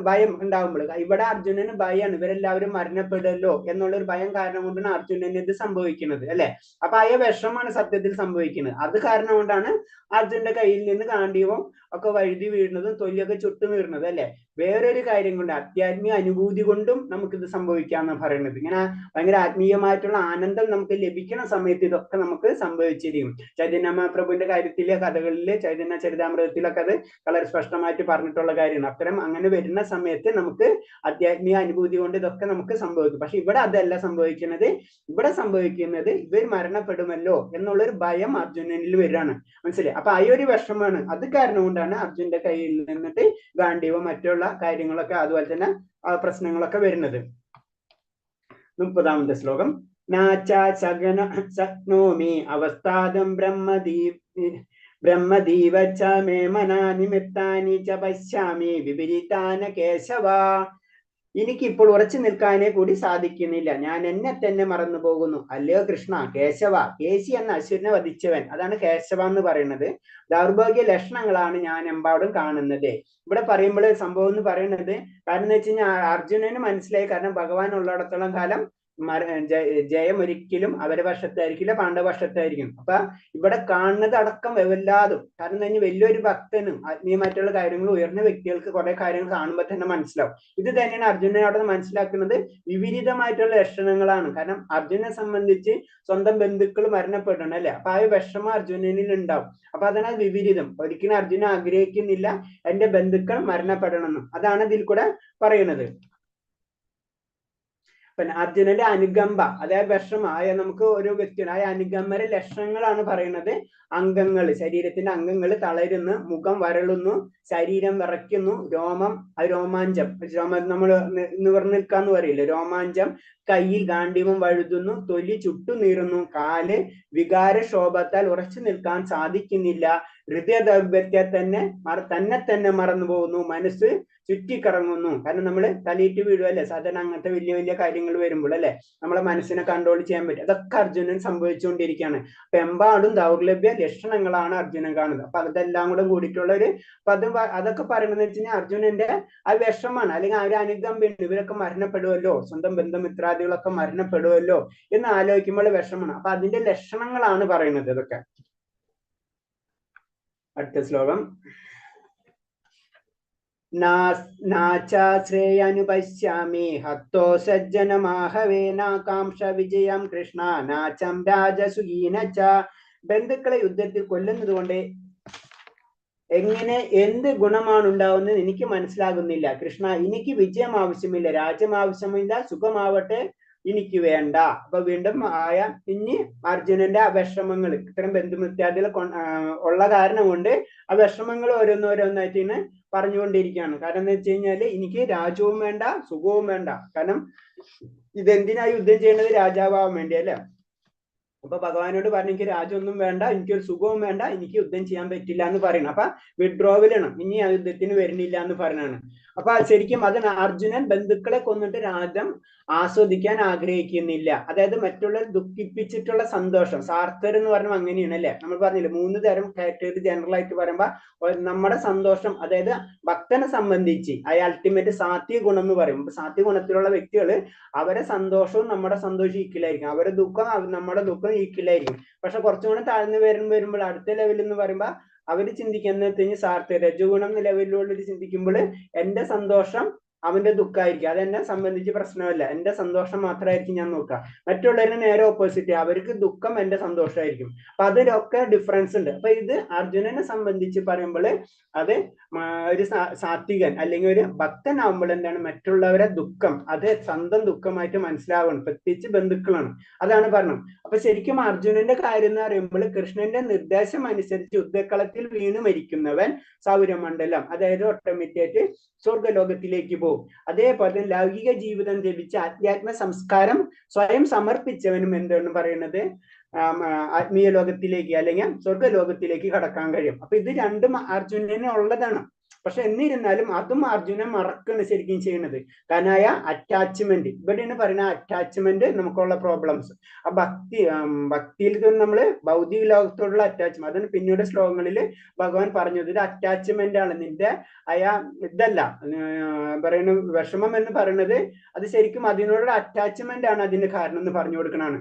ഭയം ഉണ്ടാവുമ്പോൾ. ഇവിടെ അർജുനന് ഭയമാണ്, ഇവരെല്ലാവരും മരണപ്പെടുമല്ലോ എന്നുള്ളൊരു ഭയം കാരണം കൊണ്ടാണ് അർജുനന് ഇത് സംഭവിക്കുന്നത് അല്ലെ. അപ്പൊ ആ വിഷമാണ് സത്യത്തിൽ സംഭവിക്കുന്നത്. അത് കാരണം കൊണ്ടാണ് അർജുനന്റെ കയ്യിൽ നിന്ന് ഗാണ്ഡീവം ഒക്കെ വഴുതി വീഴുന്നതും തൊലിയൊക്കെ ചുട്ടു വീഴുന്നത് അല്ലെ. വേറൊരു കാര്യം കൊണ്ട്, ആധ്യാത്മിക അനുഭൂതി കൊണ്ടും നമുക്കിത് സംഭവിക്കാന്നാണ് പറയുന്നത്. ഇങ്ങനെ ഭയങ്കര ആത്മീയമായിട്ടുള്ള ആനന്ദം നമുക്ക് ലഭിക്കുന്ന സമയത്ത് ഇതൊക്കെ നമുക്ക് സംഭവിച്ചിരിക്കും. ചൈതന്യ മഹാപ്രഭുവിന്റെ കാര്യത്തിലെ കഥകളില്, ചൈതന്യ ചരിതാമൃതത്തിലൊക്കെ അത് വളരെ സ്പഷ്ടമായിട്ട് പറഞ്ഞിട്ടുള്ള കാര്യമാണ്. അത്തരം അങ്ങനെ വരുന്ന സമയത്ത് നമുക്ക് ആധ്യാത്മിക അനുഭൂതി കൊണ്ട് ഇതൊക്കെ നമുക്ക് സംഭവിക്കും. പക്ഷെ ഇവിടെ അതല്ല സംഭവിക്കുന്നത്. ഇവിടെ സംഭവിക്കുന്നത് ഇവർ മരണപ്പെടുമല്ലോ എന്നുള്ളൊരു ഭയം അർജുനനിൽ വരികയാണ്. മനസ്സിലായി? അപ്പൊ ആ ഒരു വിഷമാണ്. അത് കാരണം കൊണ്ടാണ് അർജുനന്റെ കയ്യിൽ നിന്നിട്ട് ഗാണ്ഡീവം മറ്റുള്ള കാര്യങ്ങളൊക്കെ അതുപോലെ തന്നെ പ്രശ്നങ്ങളൊക്കെ വരുന്നത്. 30ാമത്തെ ശ്ലോകം നാചാഗ്നോമി അവസ്ഥാദം ബ്രഹ്മദീവച്ച മേ മനാനിമിത്താനി ച പശ്യാമി വിപരീതാന കേശവ. എനിക്കിപ്പോൾ ഉറച്ചു നിൽക്കാനേ കൂടി സാധിക്കുന്നില്ല, ഞാൻ എന്നെ തന്നെ മറന്നു പോകുന്നു. അല്ലയോ കൃഷ്ണ. കേശവ, കേശി എന്ന അസുരനെ വധിച്ചവൻ, അതാണ് കേശവ എന്ന് പറയുന്നത്. ദൗർഭാഗ്യ ലക്ഷണങ്ങളാണ് ഞാൻ എമ്പാടും കാണുന്നത്. ഇവിടെ പറയുമ്പോൾ സംഭവം എന്ന് പറയുന്നത് കാരണം എന്ന് വെച്ച് കഴിഞ്ഞാൽ അർജുനന് മനസ്സിലായി. കാരണം ഭഗവാൻ ഉള്ളിടത്തോളം കാലം ജയം ഒരിക്കലും അവരുടെ പക്ഷത്തായിരിക്കില്ല, പാണ്ഡവ പക്ഷത്തായിരിക്കും. അപ്പൊ ഇവിടെ കാണുന്നത് അടക്കം എല്ലാതും. കാരണം തന്നെ വലിയൊരു ഭക്തനും ആത്മീയമായിട്ടുള്ള കാര്യങ്ങൾ ഉയർന്ന വ്യക്തികൾക്ക് കുറെ കാര്യങ്ങൾ കാണുമ്പോൾ തന്നെ മനസ്സിലാവും. ഇത് തന്നെയാണ് അർജുനനെ അവിടെ മനസ്സിലാക്കുന്നത്. വിപരീതമായിട്ടുള്ള ലക്ഷണങ്ങളാണ്. കാരണം അർജുനെ സംബന്ധിച്ച് സ്വന്തം ബന്ധുക്കൾ മരണപ്പെടണം അല്ലെ. അപ്പൊ ആ വിഷമം അർജുനനിൽ ഉണ്ടാവും. അപ്പൊ അതാണ് വിപരീതം. ഒരിക്കലും അർജുന ആഗ്രഹിക്കുന്നില്ല എന്റെ ബന്ധുക്കൾ മരണപ്പെടണം എന്ന്. അതാണ് ഇതിൽ കൂടെ പറയുന്നത്. പിന്നെ അർജുനന്റെ അനുകമ്പ, അതായത് വിഷമായ നമുക്ക് ഒരു വ്യക്തിയുടെ ആ അനുകമ്പയുടെ ലക്ഷണങ്ങളാണ് പറയുന്നത്. അംഗങ്ങൾ, ശരീരത്തിന്റെ അംഗങ്ങൾ തളരുന്നു, മുഖം വരളുന്നു, ശരീരം വിറയ്ക്കുന്നു, രോമാഞ്ചം നമ്മൾ നിവർന്നു നിൽക്കാന്ന് പറയില്ലേ, രോമാഞ്ചം, കയ്യിൽ ഗാണ്ഡീവം വഴുതുന്നു, തൊലി ചുട്ടുനീറുന്നു, കാല് വികാര ശോഭത്താൽ ഉറച്ചു നിൽക്കാൻ സാധിക്കുന്നില്ല, ഹൃദയദൗർബല്യത്തെ തന്നെ മറന്നു പോകുന്നു, മനസ്സ് ചുറ്റിക്കറങ്ങുന്നു. കാരണം നമ്മൾ തലയിട്ട് വീഴുമല്ലേ സാധാരണ അങ്ങനത്തെ വലിയ വലിയ കാര്യങ്ങൾ വരുമ്പോൾ അല്ലെ, നമ്മളെ മനസ്സിനെ കൺട്രോൾ ചെയ്യാൻ പറ്റും. അതൊക്കെ അർജുനൻ സംഭവിച്ചുകൊണ്ടിരിക്കുകയാണ്. അപ്പൊ എമ്പാടും ദൗർലഭ്യ ലക്ഷണങ്ങളാണ് അർജുനൻ കാണുന്നത്. അപ്പൊ അതെല്ലാം കൂടെ കൂടിയിട്ടുള്ള ഒരു പദം. അതൊക്കെ പറയണമെന്ന് വെച്ച് കഴിഞ്ഞാൽ അർജുനന്റെ ആ വിഷമാണ്, അല്ലെങ്കിൽ ആ ഒരു അനുകമ്പയുണ്ട്. ഇവരൊക്കെ മരണപ്പെടുമല്ലോ, സ്വന്തം ബന്ധുമിത്രാദികളൊക്കെ മരണപ്പെടുമല്ലോ എന്ന് ആലോചിക്കുമ്പോൾ വിഷമാണ്. അപ്പൊ അതിന്റെ ലക്ഷണങ്ങളാണ് പറയുന്നത് ഇതൊക്കെ. അടുത്ത ശ്ലോകം നാശ്രേയനുപശ്യാമി ഹത്തോ സജ്ജനമാഹവേ നാകാംക്ഷ വിജയം കൃഷ്ണ നാചം രാജസുഖീനച്ച. ബന്ധുക്കളെ യുദ്ധത്തിൽ കൊല്ലുന്നത് കൊണ്ട് എന്ത് ഗുണമാണ് ഉണ്ടാവുന്നത് എനിക്ക് മനസ്സിലാകുന്നില്ല കൃഷ്ണ. എനിക്ക് വിജയം ആവശ്യമില്ല, രാജ്യം ആവശ്യമില്ല, സുഖമാവട്ടെ എനിക്ക് വേണ്ട. അപ്പൊ വീണ്ടും ഇനി അർജുനന്റെ ആ വിഷമങ്ങൾ ഇത്തരം ബന്ധുമിത്യാദികൾ ഉള്ള കാരണം കൊണ്ട് ആ വിഷമങ്ങൾ ഓരോന്നോരോന്നായിട്ട് ഇങ്ങനെ പറഞ്ഞുകൊണ്ടിരിക്കുകയാണ്. കാരണം എന്ന് വെച്ച് കഴിഞ്ഞാല് എനിക്ക് രാജ്യവും വേണ്ട, സുഖവും വേണ്ട. കാരണം ഇതെന്തിനാ യുദ്ധം ചെയ്യുന്നത്? രാജാവാൻ വേണ്ടി അല്ലേ? അപ്പൊ ഭഗവാനോട് പറഞ്ഞു എനിക്ക് രാജ്യമൊന്നും വേണ്ട, എനിക്കൊരു സുഖവും വേണ്ട, എനിക്ക് യുദ്ധം ചെയ്യാൻ പറ്റില്ല എന്ന് പറയണം. അപ്പൊ വിഡ്രോവലാണ്, ഇനി ആ യുദ്ധത്തിന് വരുന്നില്ല എന്ന് പറഞ്ഞാണ്. അപ്പൊ ശരിക്കും അതിന് അർജുനൻ ബന്ധുക്കളെ കൊന്നിട്ട് രാജ്യം ആസ്വദിക്കാൻ ആഗ്രഹിക്കുന്നില്ല. അതായത് മറ്റുള്ളവർ ദുഃഖിപ്പിച്ചിട്ടുള്ള സന്തോഷം. സാർത്ഥർ എന്ന് പറഞ്ഞാൽ അങ്ങനെയാണ് അല്ലെ? നമ്മൾ പറഞ്ഞില്ലേ 3 തരം കാറ്റഗറി ജനറൽ ആയിട്ട് പറയുമ്പോ നമ്മുടെ സന്തോഷം, അതായത് ഭക്തനെ സംബന്ധിച്ച് അൾട്ടിമേറ്റ് സാത്വിക ഗുണം എന്ന് പറയും. സാത്വിക ഗുണത്തിലുള്ള വ്യക്തികള് അവരെ സന്തോഷവും നമ്മുടെ സന്തോഷം ഈക്വലായിരിക്കും, അവരെ ദുഃഖം നമ്മുടെ ദുഃഖം ഈക്വലായിരിക്കും. പക്ഷെ കുറച്ചും കൂടെ താഴ്ന്നു വരുമ്പോൾ അടുത്ത ലെവൽ എന്ന് പറയുമ്പോ അവര് ചിന്തിക്കുന്ന സാർത്ഥ രജഗുണം ലെവലിലുള്ളവർ ചിന്തിക്കുമ്പോൾ എന്റെ സന്തോഷം അവന്റെ ദുഃഖമായിരിക്കും, അതെന്നെ സംബന്ധിച്ച് പ്രശ്നമല്ല, എന്റെ സന്തോഷം മാത്രമായിരിക്കും ഞാൻ നോക്കുക. മറ്റുള്ളവരുടെ നേരെ ഓപ്പോസിറ്റ്, അവർക്ക് ദുഃഖം എന്റെ സന്തോഷമായിരിക്കും. അപ്പൊ അതിലൊക്കെ ഡിഫറൻസ് ഉണ്ട്. അപ്പൊ ഇത് അർജുനനെ സംബന്ധിച്ച് പറയുമ്പോൾ അത് ഒരു സാത്വികൻ അല്ലെങ്കിൽ ഒരു ഭക്തനാവുമ്പോൾ എന്താണ് മറ്റുള്ളവരെ ദുഃഖം അത് സ്വന്തം ദുഃഖമായിട്ട് മനസ്സിലാവണം, പ്രത്യേകിച്ച് ബന്ധുക്കളാണ്. അതാണ് പറഞ്ഞത്. അപ്പൊ ശരിക്കും അർജുനന്റെ കാര്യം എന്ന് പറയുമ്പോൾ കൃഷ്ണന്റെ നിർദ്ദേശം അനുസരിച്ച് യുദ്ധക്കളത്തിൽ വീണ് മരിക്കുന്നവൻ സൗരമണ്ഡലം, അതായത് ഓട്ടോമാറ്റിക്കായിട്ട് സ്വർഗലോകത്തിലേക്ക് പോകും. അതേപോലെ ലൗകിക ജീവിതം ലഭിച്ച അധ്യാത്മ സംസ്കാരം സ്വയം സമർപ്പിച്ചവനും എന്താണ് പറയുന്നത് ആത്മീയ ലോകത്തിലേക്ക് അല്ലെങ്കിൽ സ്വർഗലോകത്തിലേക്ക് കടക്കാൻ കഴിയും. അപ്പൊ ഇത് രണ്ടും അർജുനന് ഉള്ളതാണ്. പക്ഷെ എന്നിരുന്നാലും അതും അർജുനൻ മറക്കാണ് ശരിക്കും ചെയ്യുന്നത്. കാരണം അറ്റാച്ച്മെന്റ്, ഇവിടെയാണ് പറയുന്ന അറ്റാച്ച്മെന്റ് നമുക്കുള്ള പ്രോബ്ലംസ്. ആ ഭക്തിയിൽ നമ്മൾ ഭൗതിക ലോകത്തോടുള്ള അറ്റാച്ച്മെന്റ്, അതാണ് പിന്നീട് ശ്ലോകങ്ങളിൽ ഭഗവാൻ പറഞ്ഞത്. ഇത് അറ്റാച്ച്മെന്റ് ആണ് നിന്റെ ഇതല്ല പറയുന്ന വിഷമം എന്ന് പറയുന്നത്, അത് ശരിക്കും അതിനോടുള്ള അറ്റാച്ച്മെന്റ് ആണ് അതിന്റെ കാരണം എന്ന് പറഞ്ഞു കൊടുക്കണാണ്.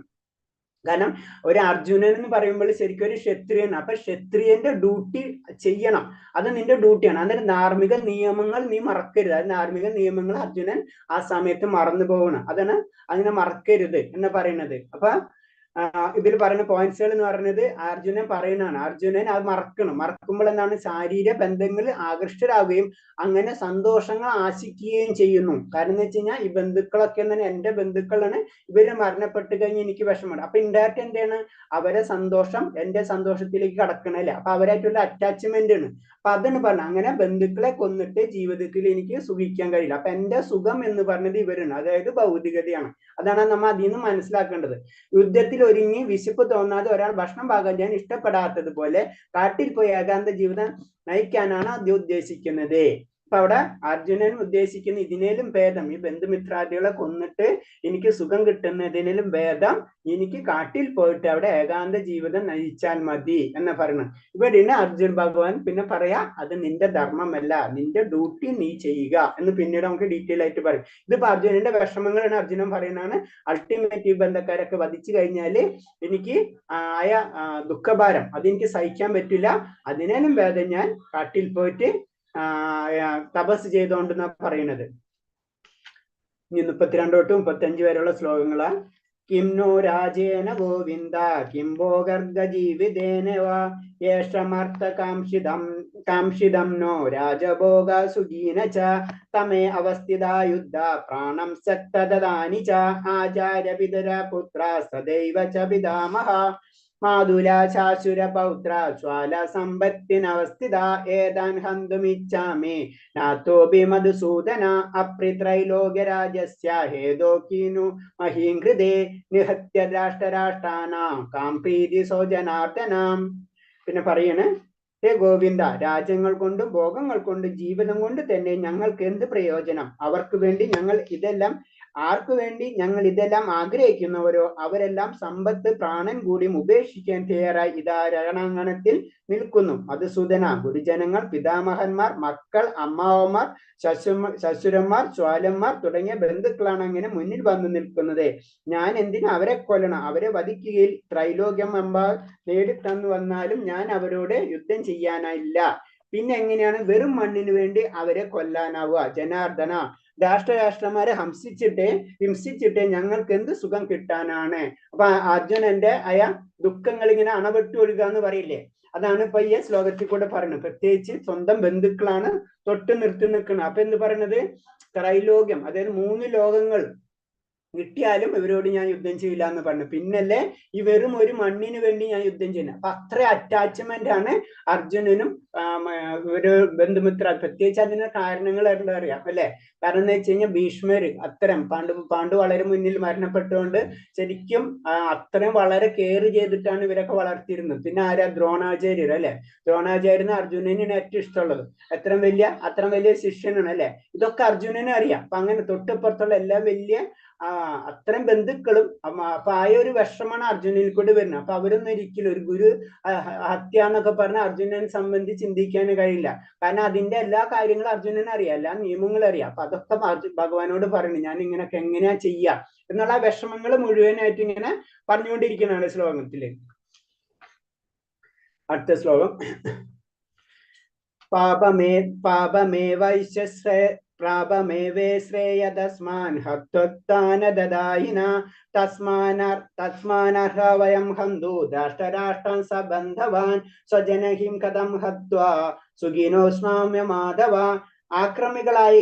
കാരണം ഒരു അർജുനൻ എന്ന് പറയുമ്പോൾ ശരിക്കും ഒരു ക്ഷത്രിയനാണ്. അപ്പൊ ക്ഷത്രിയന്റെ ഡ്യൂട്ടി ചെയ്യണം, അത് നിന്റെ ഡ്യൂട്ടിയാണ്. അന്നേരം ധാർമ്മിക നിയമങ്ങൾ നീ മറക്കരുത്. അത് ധാർമ്മിക നിയമങ്ങൾ അർജുനൻ ആ സമയത്ത് മറന്നു പോകണം. അതാണ് അങ്ങനെ മറക്കരുത് എന്ന് പറയുന്നത്. അപ്പൊ ഇതിൽ പറയുന്ന പോയിന്റ്സുകൾ എന്ന് പറയുന്നത് അർജുനൻ പറയുന്നതാണ്. അർജുനൻ അത് മറക്കുമ്പോൾ എന്താണ് ശാരീരിക ബന്ധങ്ങളിൽ ആകൃഷ്ടരാകുകയും അങ്ങനെ സന്തോഷങ്ങൾ ആശിക്കുകയും ചെയ്യുന്നു. കാരണം എന്ന് വെച്ച് കഴിഞ്ഞാൽ ഈ ബന്ധുക്കളൊക്കെ തന്നെ എന്റെ ബന്ധുക്കളാണ്, ഇവര് മരണപ്പെട്ട് കഴിഞ്ഞ് എനിക്ക് വിഷമമാണ്. അപ്പൊ ഇൻഡയറക്റ്റ് എന്താണ് അവരെ സന്തോഷം എന്റെ സന്തോഷത്തിലേക്ക് കടക്കണല്ലേ? അപ്പൊ അവരായിട്ടുള്ള അറ്റാച്ച്മെന്റ് ആണ്. അപ്പൊ അതാണ് പറഞ്ഞത്, അങ്ങനെ ബന്ധുക്കളെ കൊന്നിട്ട് ജീവിതത്തിൽ എനിക്ക് സുഖിക്കാൻ കഴിയില്ല. അപ്പൊ എന്റെ സുഖം എന്ന് പറഞ്ഞത് ഇവരാണ്, അതായത് ഭൗതികതയാണ്. അതാണ് നമ്മൾ അതിൽ നിന്ന് മനസ്സിലാക്കേണ്ടത്. യുദ്ധത്തിൽ ഒരുങ്ങി വിശപ്പ് തോന്നാതെ ഒരാൾ ഭക്ഷണം പാകം ചെയ്യാൻ ഇഷ്ടപ്പെടാത്തതുപോലെ കാട്ടിൽ പോയി ഏകാന്ത ജീവിതം നയിക്കാനാണ് അത് ഉദ്ദേശിക്കുന്നത്. അപ്പൊ അവിടെ അർജുനൻ ഉദ്ദേശിക്കുന്ന ഇതിനേലും ഭേദം, ഈ ബന്ധുമിത്രാദികളെ കൊന്നിട്ട് എനിക്ക് സുഖം കിട്ടുന്നതിനേലും ഭേദം എനിക്ക് കാട്ടിൽ പോയിട്ട് അവിടെ ഏകാന്ത ജീവിതം നയിച്ചാൽ മതി എന്ന് പറയുന്നത്. ഇവിടെയാണ് അർജുൻ ഭഗവാൻ പിന്നെ പറയാ അത് നിന്റെ ധർമ്മമല്ല, നിന്റെ ഡ്യൂട്ടി നീ ചെയ്യുക എന്ന് പിന്നീട് നമുക്ക് ഡീറ്റെയിൽ ആയിട്ട് പറയും. ഇതിപ്പോ അർജുനന്റെ വിഷമങ്ങളാണ് അർജുനൻ പറയുന്നതാണ്. അൾട്ടിമേറ്റ് ബന്ധക്കാരൊക്കെ വധിച്ചു കഴിഞ്ഞാല് എനിക്ക് ദുഃഖഭാരം അതെനിക്ക് സഹിക്കാൻ പറ്റില്ല, അതിനേലും ഭേദം ഞാൻ കാട്ടിൽ പോയിട്ട് തപസ് ചെയ്തോണ്ടെന്നാ പറയുന്നത്. ഇനി 32 തൊട്ട് 35 വരെയുള്ള ശ്ലോകങ്ങളാ. കിം നോ രാജേന ഗോവിന്ദ കിം ഭോഗർഗ ജീവിതേന വാ യേഷമർത്ഥ കാംക്ഷിതം നോ രാജഭോഗ സുഖീന ച തമേ അവസ്ഥിത യുദ്ധ പ്രാണം സക്തദാനി ച ആചാര്യ പിതര പുത്ര സദൈവ ച പിതാമഹ മാതുല ശാശുര പൗത്ര ജ്വാല സമ്പത്തിനവസ്ഥിത ഏതാൻ ഹന്തുമിച്ഛാമി നാത്തോപി മധുസൂദന അപ്രിത്രൈലോക്യരാജസ്യ ഹേതോകീനു മഹീംകൃതേ നിഹത്യ രാഷ്ട്രാഷ്ട്രാനാം കാം പ്രീതി സോജനാർദ്ദനാം. പിന്നെ പറയണേ, ഹേ ഗോവിന്ദ, രാജ്യങ്ങൾ കൊണ്ടും ഭോഗങ്ങൾ കൊണ്ടും ജീവിതം കൊണ്ട് തന്നെ ഞങ്ങൾക്ക് എന്ത് പ്രയോജനം? അവർക്ക് വേണ്ടി ഞങ്ങൾ ഇതെല്ലാം ആർക്കു വേണ്ടി ഞങ്ങൾ ഇതെല്ലാം ആഗ്രഹിക്കുന്നവരോ അവരെല്ലാം സമ്പത്ത് പ്രാണൻ കൂടി ഉപേക്ഷിക്കാൻ തയ്യാറായി ഇതാ രണാങ്കണത്തിൽ നിൽക്കുന്നു. മധുസൂദന, ഗുരുജനങ്ങൾ, പിതാമഹന്മാർ, മക്കൾ, അമ്മാവന്മാർ, ശശുരന്മാർ, ജ്വാലന്മാർ തുടങ്ങിയ ബന്ധുക്കളാണ് അങ്ങനെ മുന്നിൽ വന്നു നിൽക്കുന്നത്. ഞാൻ എന്തിനാ അവരെ കൊല്ലണം? അവരെ വധിക്കുകയിൽ ത്രൈലോക്യം നേടിത്തന്നു വന്നാലും ഞാൻ അവരോട് യുദ്ധം ചെയ്യാനില്ല. പിന്നെ എങ്ങനെയാണ് വെറും മണ്ണിന് വേണ്ടി അവരെ കൊല്ലാനാവുക? ജനാർദ്ദന, രാഷ്ട്രമാരെ ഹിംസിച്ചിട്ട് ഞങ്ങൾക്ക് എന്ത് സുഖം കിട്ടാനാണ്? അപ്പൊ അർജുനന്റെ ദുഃഖങ്ങൾ ഇങ്ങനെ അണവെട്ടി ഒഴുകുക എന്ന് പറയില്ലേ, അതാണ് ഇപ്പൊ ഈ ശ്ലോകത്തിൽ കൂടെ പറയുന്നത്. പ്രത്യേകിച്ച് സ്വന്തം ബന്ധുക്കളാണ് തൊട്ട് നിൽക്കുന്നത്. അപ്പൊ എന്ത് പറയുന്നത്? ത്രൈലോക്യം, അതായത് 3 ലോകങ്ങൾ കിട്ടിയാലും ഇവരോട് ഞാൻ യുദ്ധം ചെയ്യില്ല എന്ന് പറഞ്ഞു. പിന്നല്ലേ ഈ വെറും ഒരു മണ്ണിന് വേണ്ടി ഞാൻ യുദ്ധം ചെയ്യുന്നത്. അപ്പൊ അത്ര അറ്റാച്ച്മെന്റ് ആണ് അർജുനനും ഒരു ബന്ധുമിത്ര. പ്രത്യേകിച്ച് അതിന്റെ കാരണങ്ങൾ എന്താ അറിയാം അല്ലെ? കാരണം എന്ന് വെച്ച് കഴിഞ്ഞാൽ ഭീഷ്മര് അത്തരം പാണ്ഡു വളരെ മുന്നിൽ മരണപ്പെട്ടുകൊണ്ട് ശരിക്കും അത്രയും വളരെ കെയർ ചെയ്തിട്ടാണ് ഇവരൊക്കെ വളർത്തിയിരുന്നത്. പിന്നെ ആരാ? ദ്രോണാചാര്യർ അല്ലെ? ദ്രോണാചാര്യന് അർജുനനാണ് ഏറ്റവും ഇഷ്ടമുള്ളത്. അത്രയും വലിയ ശിഷ്യനാണ് അല്ലെ? ഇതൊക്കെ അർജുനനും അറിയാം. അപ്പൊ അങ്ങനെ തൊട്ടിപ്പുറത്തുള്ള എല്ലാ വലിയ അത്തരം ബന്ധുക്കളും അപ്പൊ ആ ഒരു വിഷമാണ് അർജുനനിൽ കൂടി വരുന്നത്. അപ്പൊ അവരൊന്നും ഒരിക്കലും ഒരു ഗുരു ഹത്യ എന്നൊക്കെ പറഞ്ഞ അർജുനനെ സംബന്ധിച്ച് ചിന്തിക്കാൻ കഴിയില്ല. കാരണം അതിന്റെ എല്ലാ കാര്യങ്ങളും അർജുനന് അറിയാം, എല്ലാ നിയമങ്ങളും അറിയാം. അപ്പൊ അതൊക്കെ ഭഗവാനോട് പറയുന്നു, ഞാൻ ഇങ്ങനെയൊക്കെ എങ്ങനെയാ ചെയ്യാ എന്നുള്ള വിഷമങ്ങൾ മുഴുവനായിട്ട് ഇങ്ങനെ പറഞ്ഞുകൊണ്ടിരിക്കുന്നതാണ് ശ്ലോകത്തില്. അടുത്ത ശ്ലോകം. പാപമേവേ ശ്രേയതസ്മാൻ ഹത്വത്താനദായിന തസ്മാനർഹ വയം ഹന്തു രാഷ്ട്രരാഷ്ട്രം സബന്ധവാൻ സ്വജനഹിം കഥം ഹത്വാ സുഖിനോസ്മാമ്യ മാധവ. ആക്രമികളായ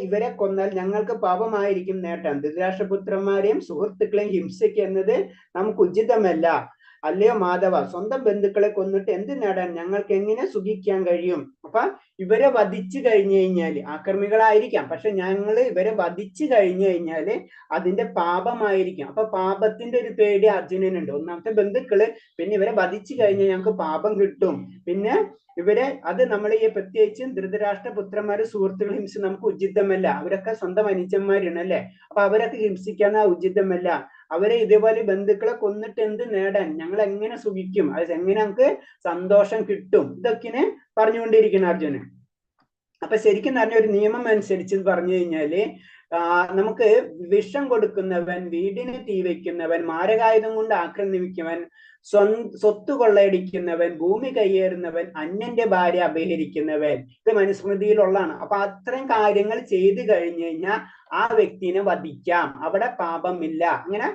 ഇവരെ കൊന്നാൽ ഞങ്ങൾക്ക് പാപമായിരിക്കും നേട്ടം. ധൃതരാഷ്ട്രപുത്രന്മാരെയും സുഹൃത്തുക്കളെയും ഹിംസിക്കുക എന്നത് നമുക്ക് ഉചിതമല്ല. അല്ലയോ മാധവ, സ്വന്തം ബന്ധുക്കളെ കൊന്നിട്ട് എന്ത് നേടാൻ? ഞങ്ങൾക്ക് എങ്ങനെ സുഖിക്കാൻ കഴിയും? അപ്പൊ ഇവരെ വധിച്ചു കഴിഞ്ഞു കഴിഞ്ഞാല് ആക്രമികളായിരിക്കാം, പക്ഷെ ഇവരെ വധിച്ചു കഴിഞ്ഞു കഴിഞ്ഞാല് അതിന്റെ പാപമായിരിക്കും. അപ്പൊ പാപത്തിന്റെ ഒരു പേടി അർജുനനുണ്ട്. ഒന്നാമത്തെ ബന്ധുക്കള്, പിന്നെ ഇവരെ വധിച്ചു കഴിഞ്ഞാൽ ഞങ്ങൾക്ക് പാപം കിട്ടും. പിന്നെ അത് നമ്മൾ ഈ പ്രത്യേകിച്ചും ധൃതരാഷ്ട്ര പുത്രന്മാര് സുഹൃത്തുക്കൾ ഹിംസ നമുക്ക് ഉചിതമല്ല. അവരൊക്കെ സ്വന്തം അനുജന്മാരാണ് അല്ലെ? അപ്പൊ അവരൊക്കെ ഹിംസിക്കാൻ ഉചിതമല്ല. അവരെ ഇതേപോലെ ബന്ധുക്കളെ കൊന്നിട്ട് എന്ത് നേടാൻ? ഞങ്ങൾ എങ്ങനെ സുഖിക്കും? അത് എങ്ങനെ നമുക്ക് സന്തോഷം കിട്ടും? ഇതൊക്കെ പറഞ്ഞുകൊണ്ടിരിക്കുന്നു അർജുനൻ. അപ്പൊ ശരിക്കും പറഞ്ഞ ഒരു നിയമം അനുസരിച്ച് പറഞ്ഞു കഴിഞ്ഞാല് നമുക്ക് വിഷം കൊടുക്കുന്നവൻ, വീടിന് തീ വയ്ക്കുന്നവൻ, മാരകായുധം കൊണ്ട് ആക്രമിക്കുന്നവൻ, സ്വത്ത് കൊള്ളയടിക്കുന്നവൻ, ഭൂമി കയ്യേറുന്നവൻ, അന്യന്റെ ഭാര്യ അപഹരിക്കുന്നവൻ, ഇത് മനുസ്മൃതിയിലുള്ളതാണ്. അപ്പൊ അത്രയും കാര്യങ്ങൾ ചെയ്തു കഴിഞ്ഞു കഴിഞ്ഞാൽ ആ വ്യക്തിനെ വധിക്കാം, അവിടെ പാപമില്ല. അങ്ങനെ